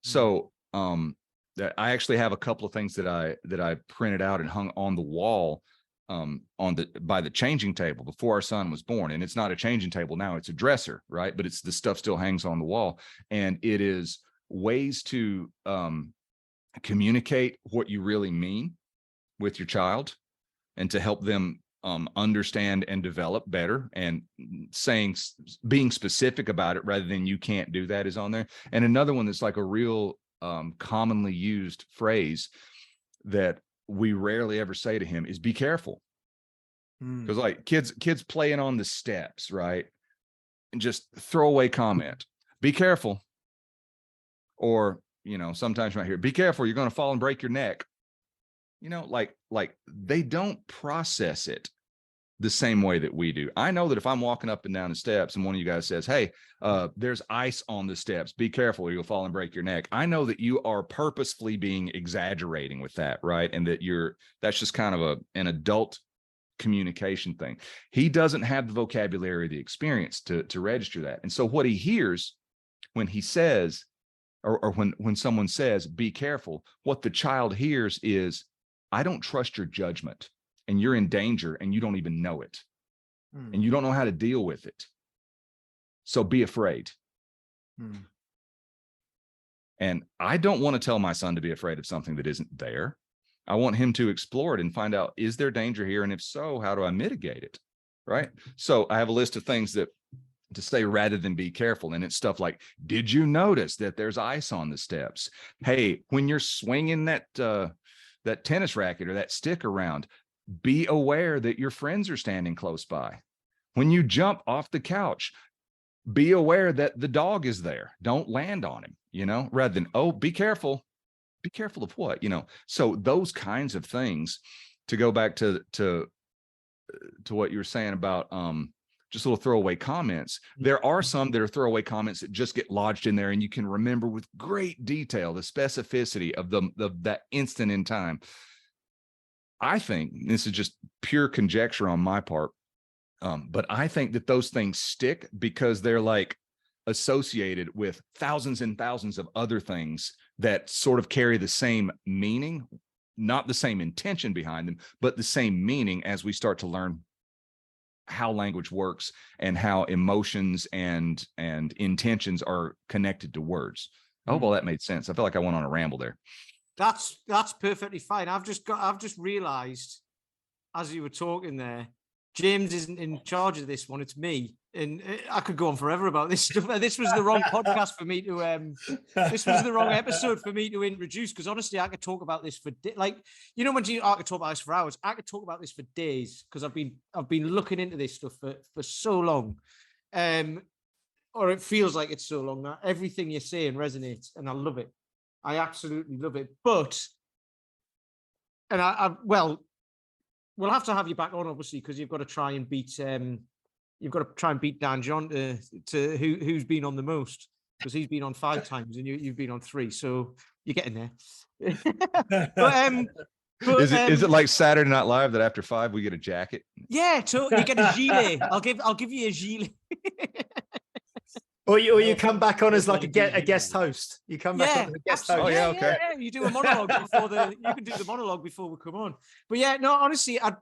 Speaker 4: So I actually have a couple of things that I printed out and hung on the wall by the changing table before our son was born. And it's not a changing table now, it's a dresser, right? But the stuff still hangs on the wall. And it is ways to communicate what you really mean with your child and to help them understand and develop better, and being specific about it rather than you can't do that is on there. And another one that's like a real commonly used phrase that we rarely ever say to him is be careful. Because like kids playing on the steps, right? And just throwaway comment, be careful. Or, sometimes you might hear, be careful, you're going to fall and break your neck. Like they don't process it the same way that we do. I know that if I'm walking up and down the steps and one of you guys says, hey, there's ice on the steps, be careful or you'll fall and break your neck, I know that you are purposefully being exaggerating with that, right? And that that's just kind of an adult communication thing. He doesn't have the vocabulary or the experience to register that. And so what he hears when he says, or when someone says, be careful, what the child hears is, I don't trust your judgment, and you're in danger and you don't even know it. And you don't know how to deal with it. So be afraid. And I don't want to tell my son to be afraid of something that isn't there. I want him to explore it and find out, is there danger here? And if so, how do I mitigate it? Right. So I have a list of things that to say rather than be careful. And it's stuff like, did you notice that there's ice on the steps? Hey, when you're swinging that tennis racket or that stick around, be aware that your friends are standing close by. When you jump off the couch, be aware that the dog is there. Don't land on him, rather than, oh, be careful. Be careful of what, So those kinds of things, to go back to what you were saying about just little throwaway comments. There are some that are throwaway comments that just get lodged in there, and you can remember with great detail the specificity of that instant in time. I think this is just pure conjecture on my part, but I think that those things stick because they're like associated with thousands and thousands of other things that sort of carry the same meaning, not the same intention behind them, but the same meaning as we start to learn how language works and how emotions and intentions are connected to words. I hope all that made sense. I feel like I went on a ramble there.
Speaker 2: That's perfectly fine. I've just realized as you were talking there, James isn't in charge of this one. It's me. And I could go on forever about this stuff. This was the wrong podcast for me to, this was the wrong episode for me to introduce, because honestly, I could talk about this for, I could talk about this for hours. I could talk about this for days, because I've been looking into this stuff for so long. Or it feels like it's so long that everything you're saying resonates, and I love it. I absolutely love it. But, and we'll have to have you back on, obviously, because you've got to try and beat Dan John to who's been on the most, because he's been on 5 times and you've been on 3, so you're getting there. But,
Speaker 4: is it like Saturday Night Live that after 5 we get a jacket?
Speaker 2: Yeah, totally. You get a gilet. I'll give you a gilet.
Speaker 5: Or you come back on as like a guest host. You come back on as a guest host.
Speaker 4: Oh yeah, okay.
Speaker 2: Yeah. You do a monologue you can do the monologue before we come on. But yeah, no, honestly, I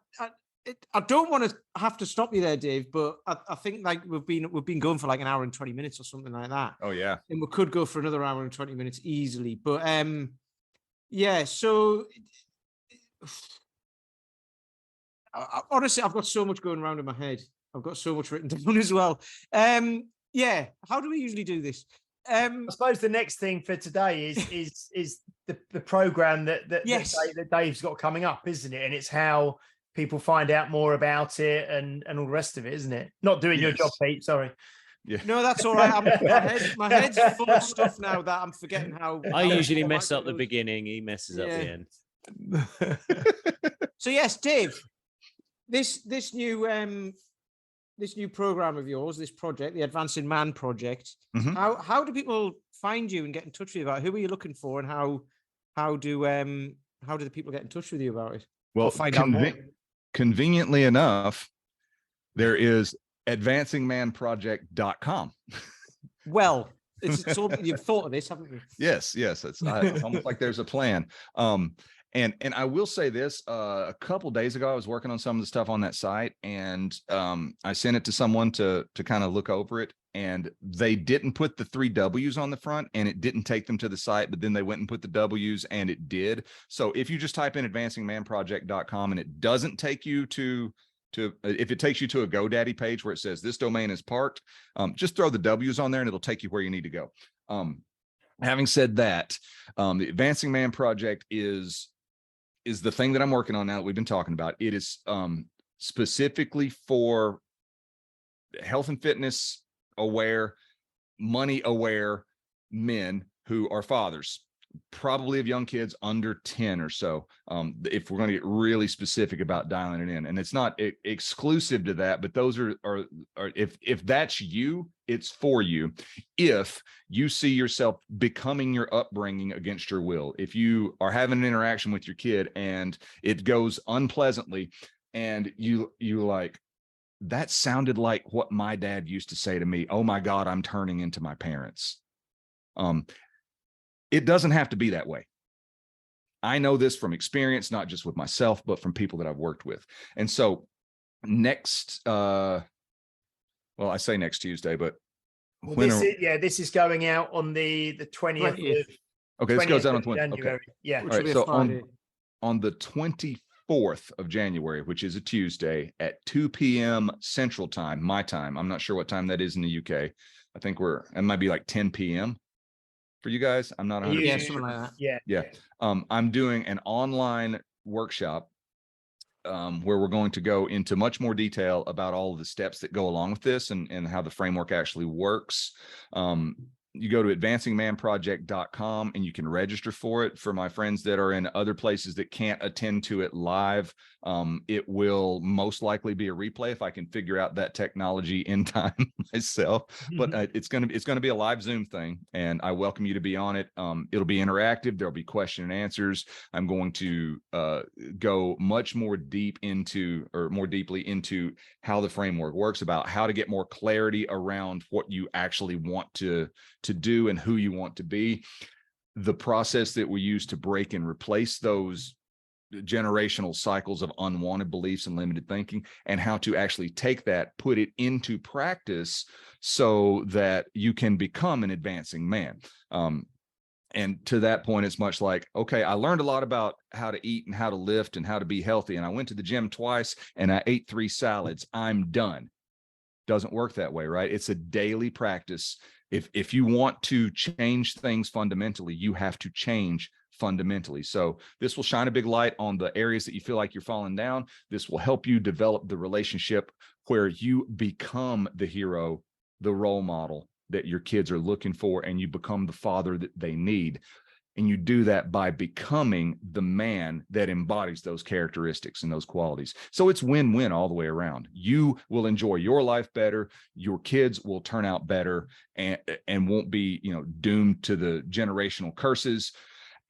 Speaker 2: don't want to have to stop you there, Dave, but I think like we've been going for like an hour and 20 minutes or something like that.
Speaker 4: Oh yeah.
Speaker 2: And we could go for another hour and 20 minutes easily. But yeah, so honestly, I've got so much going around in my head. I've got so much written down as well. Yeah, how do we usually do this?
Speaker 5: I suppose the next thing for today is the program that Dave's got coming up, isn't it? And it's how people find out more about it and all the rest of it, isn't it? Not doing your job, Pete. Sorry.
Speaker 4: Yeah.
Speaker 2: No, that's all right. My head's full of stuff now that I'm forgetting how.
Speaker 3: I usually mess up the beginning. He messes up the end.
Speaker 2: So yes, Dave, this new program of yours, this project, the Advancing Man project. Mm-hmm. How do people find you and get in touch with you about it? Who are you looking for, and how do the people get in touch with you about it?
Speaker 4: Well, conveniently enough, there is advancingmanproject.com.
Speaker 2: Well, it's all, you've thought of this, haven't you?
Speaker 4: Yes. It's almost like there's a plan. And I will say this, a couple days ago, I was working on some of the stuff on that site, and I sent it to someone to kind of look over it, and they didn't put the 3 W's on the front, and it didn't take them to the site, but then they went and put the W's and it did. So if you just type in advancingmanproject.com and it doesn't take you to if it takes you to a GoDaddy page where it says this domain is parked, just throw the W's on there and it'll take you where you need to go. Having said that, the Advancing Man Project is the thing that I'm working on now that we've been talking about. It is specifically for health and fitness aware, money aware men who are fathers, probably of young kids under 10 or so. If we're going to get really specific about dialing it in, and it's not exclusive to that, but those are if that's you, it's for you. If you see yourself becoming your upbringing against your will, if you are having an interaction with your kid and it goes unpleasantly, and you like, that sounded like what my dad used to say to me. Oh my God, I'm turning into my parents. It doesn't have to be that way. I know this from experience, not just with myself, but from people that I've worked with. And so next, I say next Tuesday, but
Speaker 5: this is going out on the 20th.
Speaker 4: Okay, this goes out on 20th.
Speaker 5: January.
Speaker 4: Okay.
Speaker 5: Yeah.
Speaker 4: All right. So on the 21st 4th of January, which is a Tuesday at 2 p.m. Central Time, my time. I'm not sure what time that is in the UK. I think it might be like 10 p.m. for you guys. I'm not 100%.
Speaker 2: Yeah, something like that.
Speaker 5: Yeah.
Speaker 4: I'm doing an online workshop where we're going to go into much more detail about all of the steps that go along with this and how the framework actually works. You go to advancingmanproject.com and you can register for it. For my friends that are in other places that can't attend to it live, it will most likely be a replay if I can figure out that technology in time myself. But it's going to be a live Zoom thing, and I welcome you to be on it. It'll be interactive. There'll be question and answers. I'm going to go much more deeply into how the framework works, about how to get more clarity around what you actually want to do and who you want to be, the process that we use to break and replace those generational cycles of unwanted beliefs and limited thinking, and how to actually take that, put it into practice so that you can become an advancing man. And to that point, it's much like, okay, I learned a lot about how to eat and how to lift and how to be healthy, and I went to the gym twice and I ate 3 salads. I'm done. Doesn't work that way, right? It's a daily practice. If you want to change things fundamentally, you have to change fundamentally. So this will shine a big light on the areas that you feel like you're falling down. This will help you develop the relationship where you become the hero, the role model that your kids are looking for, and you become the father that they need. And you do that by becoming the man that embodies those characteristics and those qualities. So it's win-win all the way around. You will enjoy your life better. Your kids will turn out better and won't be, doomed to the generational curses.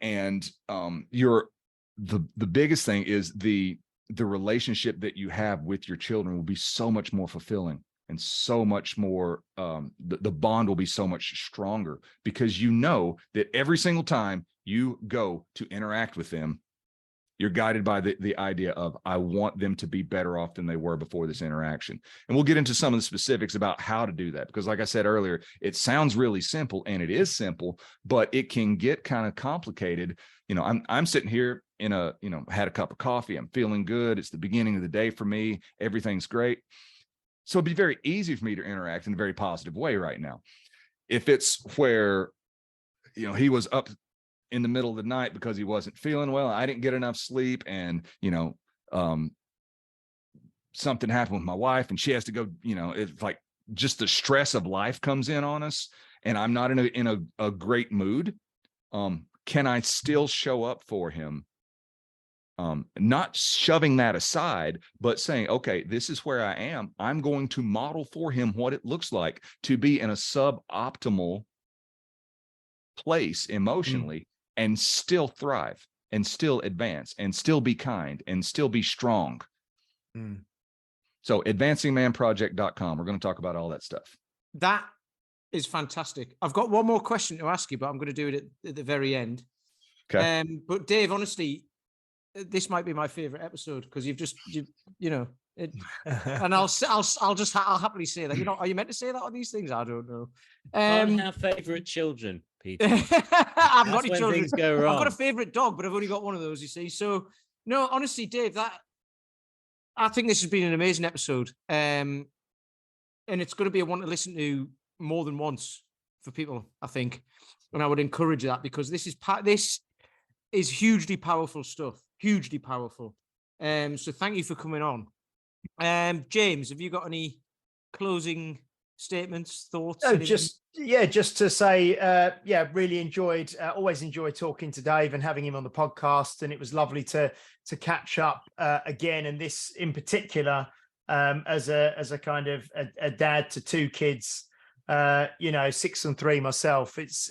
Speaker 4: And the biggest thing is the relationship that you have with your children will be so much more fulfilling. And so much more, the bond will be so much stronger, because you know that every single time you go to interact with them, you're guided by the idea of, I want them to be better off than they were before this interaction. And we'll get into some of the specifics about how to do that, because like I said earlier, it sounds really simple, and it is simple, but it can get kind of complicated. I'm sitting here had a cup of coffee. I'm feeling good. It's the beginning of the day for me. Everything's great. So it'd be very easy for me to interact in a very positive way right now. If it's where, he was up in the middle of the night because he wasn't feeling well, I didn't get enough sleep, and, something happened with my wife and she has to go, it's like just the stress of life comes in on us, and I'm not in a great mood. Can I still show up for him? Not shoving that aside, but saying, okay, this is where I am. I'm going to model for him what it looks like to be in a suboptimal place emotionally and still thrive and still advance and still be kind and still be strong. So advancingmanproject.com. We're going to talk about all that stuff.
Speaker 2: That is fantastic. I've got one more question to ask you, but I'm going to do it at the very end.
Speaker 4: Okay.
Speaker 2: But Dave, honestly, this might be my favorite episode, because and I'll happily say that. Are you meant to say that on these things? I don't know.
Speaker 3: Can't have favorite children, Peter.
Speaker 2: I've got any children.
Speaker 3: Things go wrong.
Speaker 2: I've got a favorite dog, but I've only got one of those, you see. So no, honestly, Dave, I think this has been an amazing episode. And it's going to be a one to listen to more than once for people, I think. And I would encourage that, because this is hugely powerful stuff. Hugely powerful. So thank you for coming on. James, have you got any closing statements, thoughts?
Speaker 5: No, just to say, really always enjoyed talking to Dave and having him on the podcast, and it was lovely to catch up again. And this in particular, as a kind of a dad to 2 kids, 6 and 3 myself. It's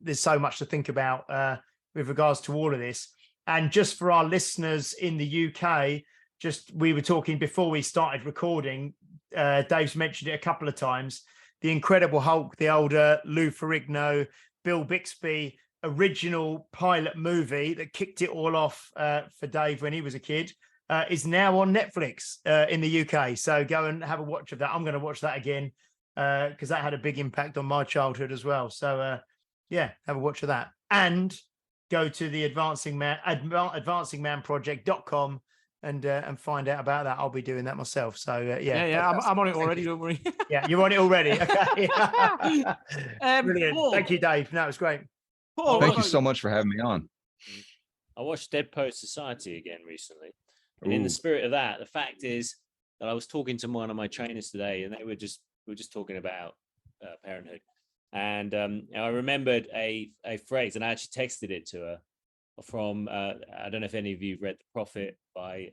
Speaker 5: there's so much to think about with regards to all of this. And just for our listeners in the UK, we were talking before we started recording, Dave's mentioned it a couple of times, the Incredible Hulk, the older Lou Ferrigno, Bill Bixby original pilot movie that kicked it all off for Dave when he was a kid, is now on Netflix in the UK. So go and have a watch of that. I'm going to watch that again because that had a big impact on my childhood as well. So have a watch of that. And go to the advancingmanproject.com and find out about that. I'll be doing that myself. So
Speaker 2: Yeah. I'm on it already. Don't worry.
Speaker 5: Yeah, you're on it already. Okay. Brilliant.
Speaker 2: Paul,
Speaker 5: Thank you, Dave. No, it was great.
Speaker 2: Paul,
Speaker 4: Thank you so much for having me on.
Speaker 3: I watched Dead Poets Society again recently. And in
Speaker 4: Ooh.
Speaker 3: the spirit of that, the fact is that I was talking to one of my trainers today, and we were just talking about parenthood. And I remembered a phrase, and I actually texted it to her from, I don't know if any of you have read The Prophet by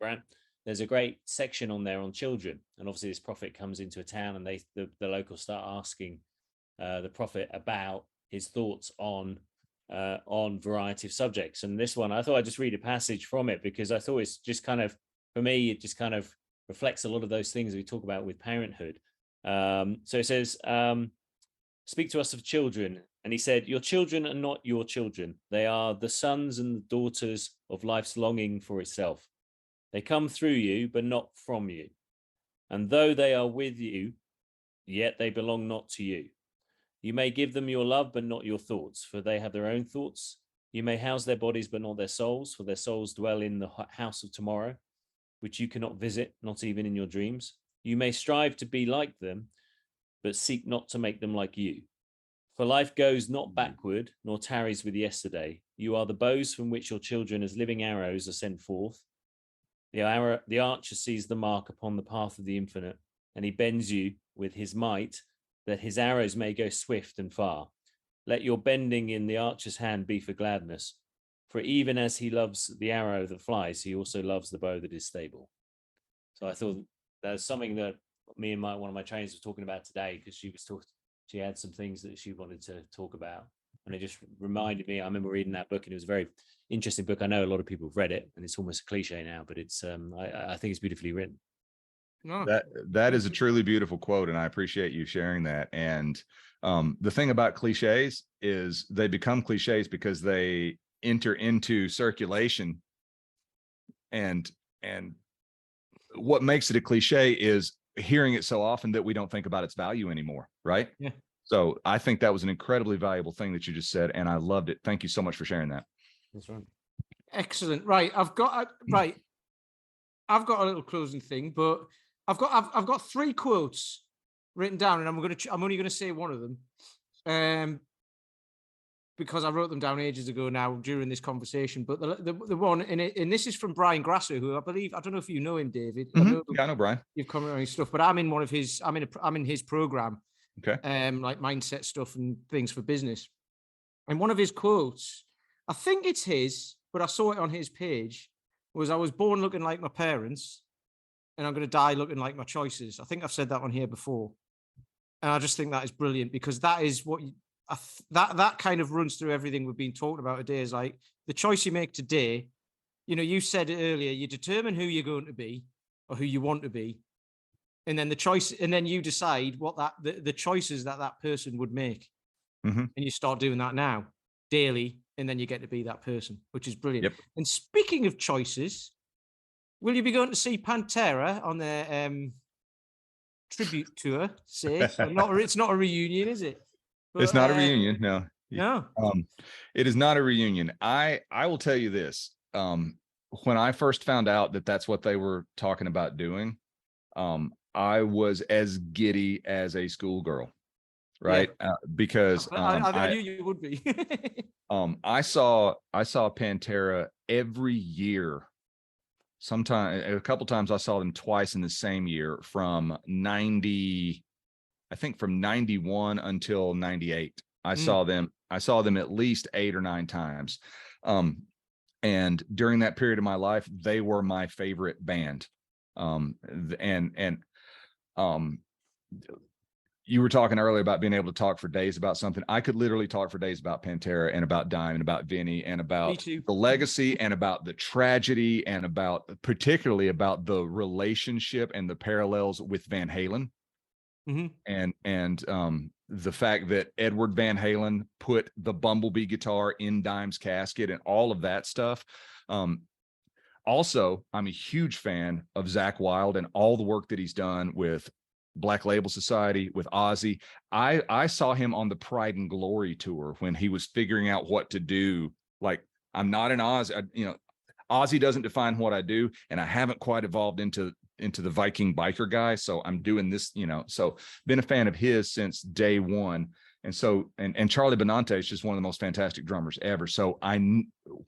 Speaker 3: Grant. There's a great section on there on children. And obviously this prophet comes into a town, and the locals start asking the prophet about his thoughts on variety of subjects. And this one, I thought I'd just read a passage from it, because I thought it's just kind of, for me, it just kind of reflects a lot of those things we talk about with parenthood. So it says, speak to us of children. And he said, your children are not your children. They are the sons and the daughters of life's longing for itself. They come through you, but not from you. And though they are with you, yet they belong not to you. You may give them your love, but not your thoughts, for they have their own thoughts. You may house their bodies, but not their souls, for their souls dwell in the house of tomorrow, which you cannot visit, not even in your dreams. You may strive to be like them, but seek not to make them like you. For life goes not backward, nor tarries with yesterday. You are the bows from which your children as living arrows are sent forth. The archer sees the mark upon the path of the infinite, and he bends you with his might, that his arrows may go swift and far. Let your bending in the archer's hand be for gladness, for even as he loves the arrow that flies, he also loves the bow that is stable. So I thought that's something that me and one of my trainers were talking about today, because she had some things that she wanted to talk about, and it just reminded me. I remember reading that book, and it was a very interesting book. I know a lot of people have read it, and it's almost a cliche now, but it's I think it's beautifully written.
Speaker 4: That is a truly beautiful quote, and I appreciate you sharing that. And the thing about cliches is they become cliches because they enter into circulation, and what makes it a cliche is hearing it so often that we don't think about its value anymore, right?
Speaker 2: Yeah.
Speaker 4: So I think that was an incredibly valuable thing that you just said, and I loved it. Thank you so much for sharing that.
Speaker 3: That's right.
Speaker 2: Excellent. Right, I've got a little closing thing, but I've got 3 quotes written down, and I'm only going to say one of them, because I wrote them down ages ago now during this conversation. But the one, and this is from Brian Grasser, who I don't know if you know him, David.
Speaker 4: Yeah, I know Brian.
Speaker 2: You've come around his stuff, but I'm in I'm in his program.
Speaker 4: Okay.
Speaker 2: Like mindset stuff and things for business. And one of his quotes, I think it's his, but I saw it on his page, was, I was born looking like my parents, and I'm going to die looking like my choices. I think I've said that on here before. And I just think that is brilliant, because that is what that kind of runs through everything we've been talking about today. Is like the choice you make today. You know, you said it earlier, you determine who you're going to be or who you want to be. And then you decide what the choices that person would make.
Speaker 4: Mm-hmm.
Speaker 2: And you start doing that now daily, and then you get to be that person, which is brilliant.
Speaker 4: Yep.
Speaker 2: And speaking of choices, will you be going to see Pantera on their tribute tour? It's not a reunion, is it? But,
Speaker 4: it's not a reunion. No.
Speaker 2: No.
Speaker 4: It is not a reunion. I will tell you this. When I first found out that that's what they were talking about doing, I was as giddy as a schoolgirl, right? Yeah. Because
Speaker 2: I knew you would be.
Speaker 4: I saw Pantera every year. A couple times I saw them twice in the same year, from 91 until 98. I saw them at least 8 or 9 times. And during that period of my life, they were my favorite band. You were talking earlier about being able to talk for days about something. I could literally talk for days about Pantera and about Dime and about Vinny and about the legacy and about the tragedy and particularly about the relationship and the parallels with Van Halen. Mm-hmm. And the fact that Edward Van Halen put the Bumblebee guitar in Dime's casket and all of that stuff. Also, I'm a huge fan of Zakk Wylde and all the work that he's done with Black Label Society, with Ozzy. I saw him on the Pride and Glory tour when he was figuring out what to do. Like, I'm not an Ozzy, Ozzy doesn't define what I do, and I haven't quite evolved into the Viking biker guy. So I'm doing this, so been a fan of his since day one. And so, and Charlie Benante is just one of the most fantastic drummers ever. So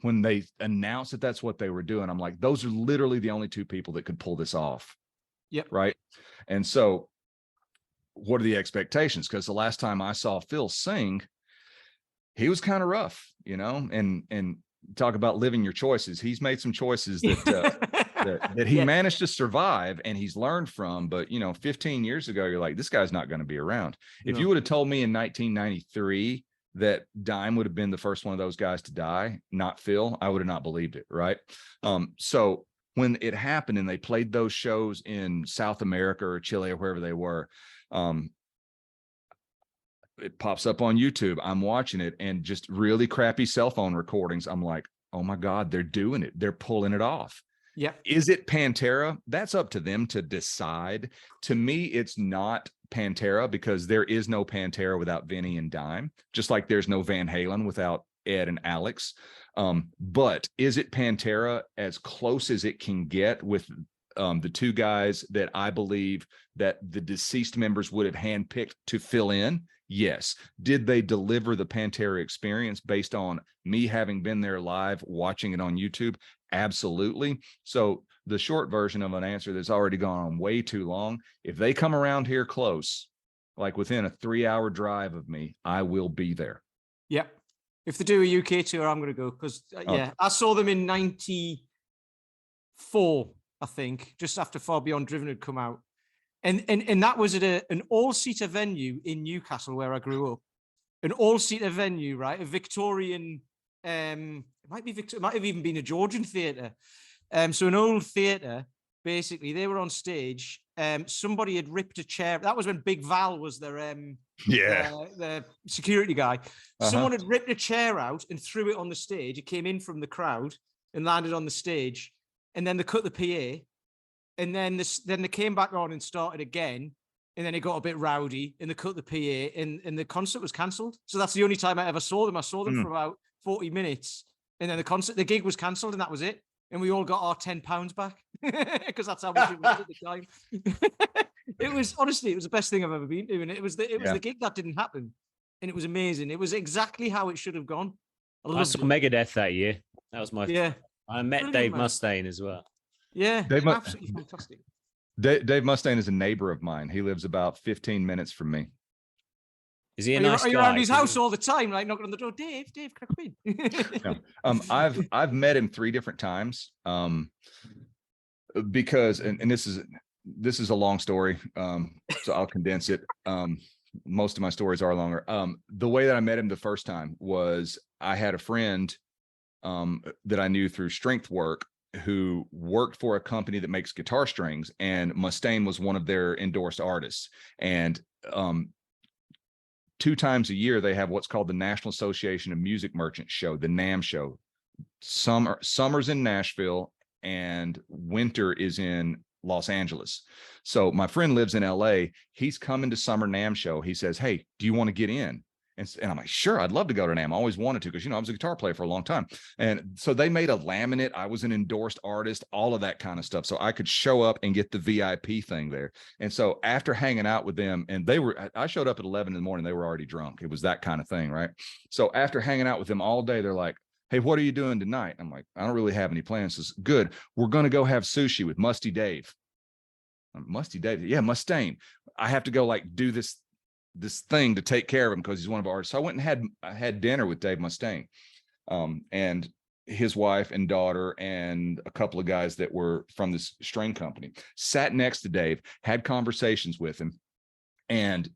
Speaker 4: when they announced that that's what they were doing, I'm like, those are literally the only two people that could pull this off.
Speaker 2: Yep.
Speaker 4: Right. And so what are the expectations? Because the last time I saw Phil sing, he was kind of rough, and talk about living your choices. He's made some choices that he managed to survive and he's learned from. But, 15 years ago, you're like, this guy's not going to be around. No. If you would have told me in 1993 that Dime would have been the first one of those guys to die, not Phil, I would have not believed it. Right. So when it happened and they played those shows in South America or Chile or wherever they were, it pops up on YouTube. I'm watching it, and just really crappy cell phone recordings. I'm like, oh my God, they're doing it. They're pulling it off.
Speaker 2: Yeah.
Speaker 4: Is it Pantera? That's up to them to decide. To me, it's not Pantera, because there is no Pantera without Vinny and Dime, just like there's no Van Halen without Ed and Alex. But is it Pantera as close as it can get with the two guys that I believe that the deceased members would have handpicked to fill in? Yes. Did they deliver the Pantera experience based on me having been there live, watching it on YouTube? Absolutely. So the short version of an answer that's already gone on way too long, if they come around here close, like within a 3-hour drive of me, I will be there.
Speaker 2: Yep. If they do a UK tour, I'm going to go, because I saw them in 94, I think, just after Far Beyond Driven had come out. And that was at an all-seater venue in Newcastle, where I grew up. An all-seater venue, right? A Victorian, it might have even been a Georgian theatre. So an old theatre, basically. They were on stage. Somebody had ripped a chair. That was when Big Val was the security guy. Uh-huh. Someone had ripped a chair out and threw it on the stage. It came in from the crowd and landed on the stage. And then they cut the PA. And then they came back on and started again. And then it got a bit rowdy and they cut the PA and the concert was cancelled. So that's the only time I ever saw them. I saw them for about 40 minutes. And then the gig was cancelled, and that was it. And we all got our £10 back, because that's how much it was at the time. It was the best thing I've ever been to. And it was the gig that didn't happen. And it was amazing. It was exactly how it should have gone.
Speaker 3: I saw Megadeth that year. That was my I met
Speaker 2: Brilliant,
Speaker 3: Dave
Speaker 2: man.
Speaker 3: Mustaine as well.
Speaker 2: Yeah, absolutely fantastic.
Speaker 4: Dave Mustaine is a neighbor of mine. He lives about 15 minutes from me.
Speaker 3: Is he a nice guy?
Speaker 2: Are you around his house all the time, like knocking on the door? Dave, can I come in?
Speaker 4: I've met him 3 different times. Because and this is a long story. So I'll condense it. Most of my stories are longer. The way that I met him the first time was I had a friend that I knew through strength work who worked for a company that makes guitar strings, and Mustaine was one of their endorsed artists. And 2 times a year, they have what's called the National Association of Music Merchants show, the NAMM show. Summer's in Nashville and winter is in Los Angeles. So my friend lives in LA. He's coming to Summer NAMM show. He says, hey, do you want to get in? And I'm like, sure, I'd love to go to NAMM. I always wanted to, because, I was a guitar player for a long time. And so they made a laminate. I was an endorsed artist, all of that kind of stuff. So I could show up and get the VIP thing there. And so after hanging out with them, and I showed up at 11 in the morning, they were already drunk. It was that kind of thing, right? So after hanging out with them all day, they're like, hey, what are you doing tonight? I'm like, I don't really have any plans. Says, good. We're going to go have sushi with Musty Dave. Musty Dave? Yeah, Mustaine. I have to go do this thing to take care of him because he's one of our artists. So I went and had dinner with Dave Mustaine, and his wife and daughter and a couple of guys that were from this string company. Sat next to Dave, had conversations with him, and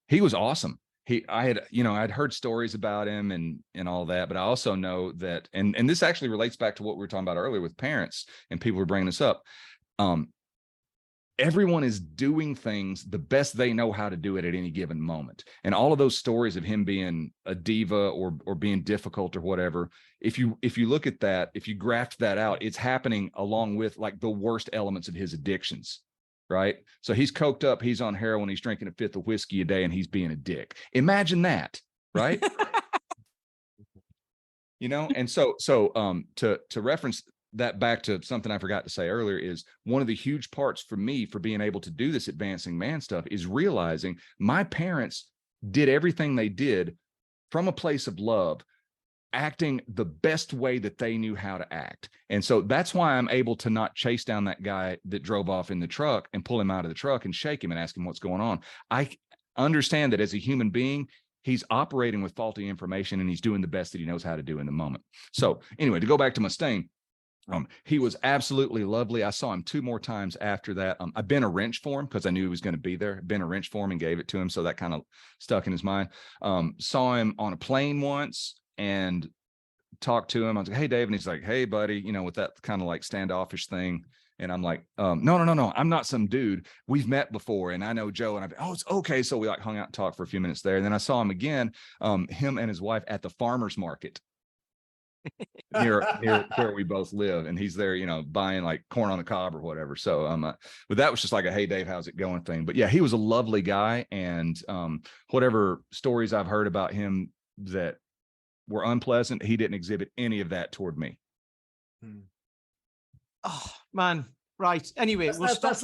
Speaker 4: he was awesome. I'd heard stories about him and all that, but I also know that, and this actually relates back to what we were talking about earlier with parents, and people were bringing this up. Everyone is doing things the best they know how to do it at any given moment. And all of those stories of him being a diva or being difficult or whatever, if you look at that, if you graft that out, it's happening along with the worst elements of his addictions, right? So he's coked up, he's on heroin, he's drinking a 5th of whiskey a day, and he's being a dick. Imagine that, right? And so to reference that back to something I forgot to say earlier is one of the huge parts for me for being able to do this advancing man stuff is realizing my parents did everything they did from a place of love, acting the best way that they knew how to act. And so that's why I'm able to not chase down that guy that drove off in the truck and pull him out of the truck and shake him and ask him what's going on. I understand that as a human being, he's operating with faulty information and he's doing the best that he knows how to do in the moment. So anyway, to go back to Mustaine, he was absolutely lovely. I saw him 2 more times after that. I bent a wrench for him because I knew he was going to be there. Bent a wrench for him and gave it to him. So that kind of stuck in his mind. Saw him on a plane once and talked to him. I was like, hey, Dave. And he's like, hey, buddy, with that kind of like standoffish thing. And I'm like, no, I'm not some dude. We've met before. And I know Joe. And it's okay. So we like hung out and talked for a few minutes there. And then I saw him again, him and his wife at the farmer's market. near where we both live, and he's there buying like corn on the cob or whatever. So but that was just like a hey Dave, how's it going thing. But yeah, he was a lovely guy, and whatever stories I've heard about him that were unpleasant, he didn't exhibit any of that toward me.
Speaker 2: Oh man, right. Anyway, that's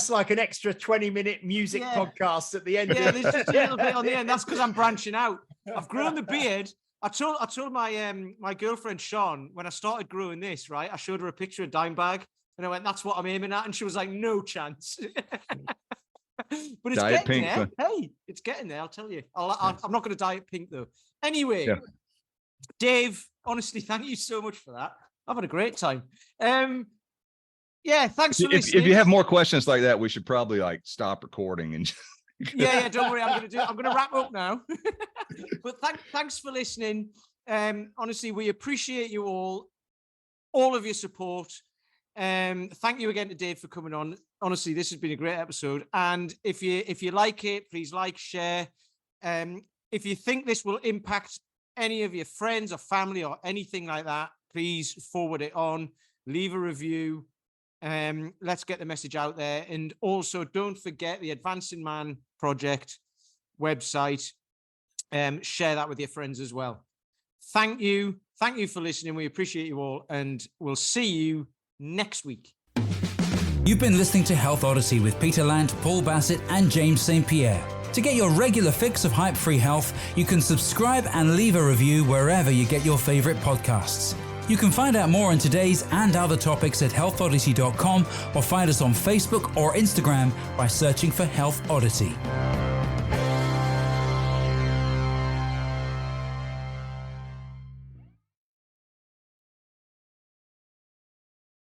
Speaker 5: like an extra 20-minute music podcast at the end.
Speaker 2: Yeah, there's just a little bit on the end. That's because I'm branching out. I've grown the beard. I told my girlfriend Sean when I started growing this, right? I showed her a picture of Dimebag and I went, that's what I'm aiming at. And she was like, no chance. But it's
Speaker 4: Diet
Speaker 2: getting
Speaker 4: pink,
Speaker 2: there. Hey, it's getting there, I'll tell you. I'm not going to dye it pink though. Anyway, Dave, honestly, thank you so much for that. I've had a great time. Thanks for listening.
Speaker 4: If you have more questions like that, we should probably like stop recording and
Speaker 2: yeah, don't worry. I'm going to wrap up now. But thanks for listening. Honestly, we appreciate you all of your support. Thank you again to Dave for coming on. Honestly, this has been a great episode. And if you like it, please like, share. If you think this will impact any of your friends or family or anything like that, please forward it on. Leave a review. Let's get the message out there. And also don't forget the Advancing Man Project website. Share that with your friends as well. Thank you for listening. We appreciate you all, and we'll see you next week.
Speaker 1: You've been listening to Health Odyssey with Peter Lant, Paul Bassett and James St. Pierre. To get your regular fix of hype-free health, you can subscribe and leave a review wherever you get your favorite podcasts. You can find out more on today's and other topics at healthodyssey.com or find us on Facebook or Instagram by searching for Health Odyssey.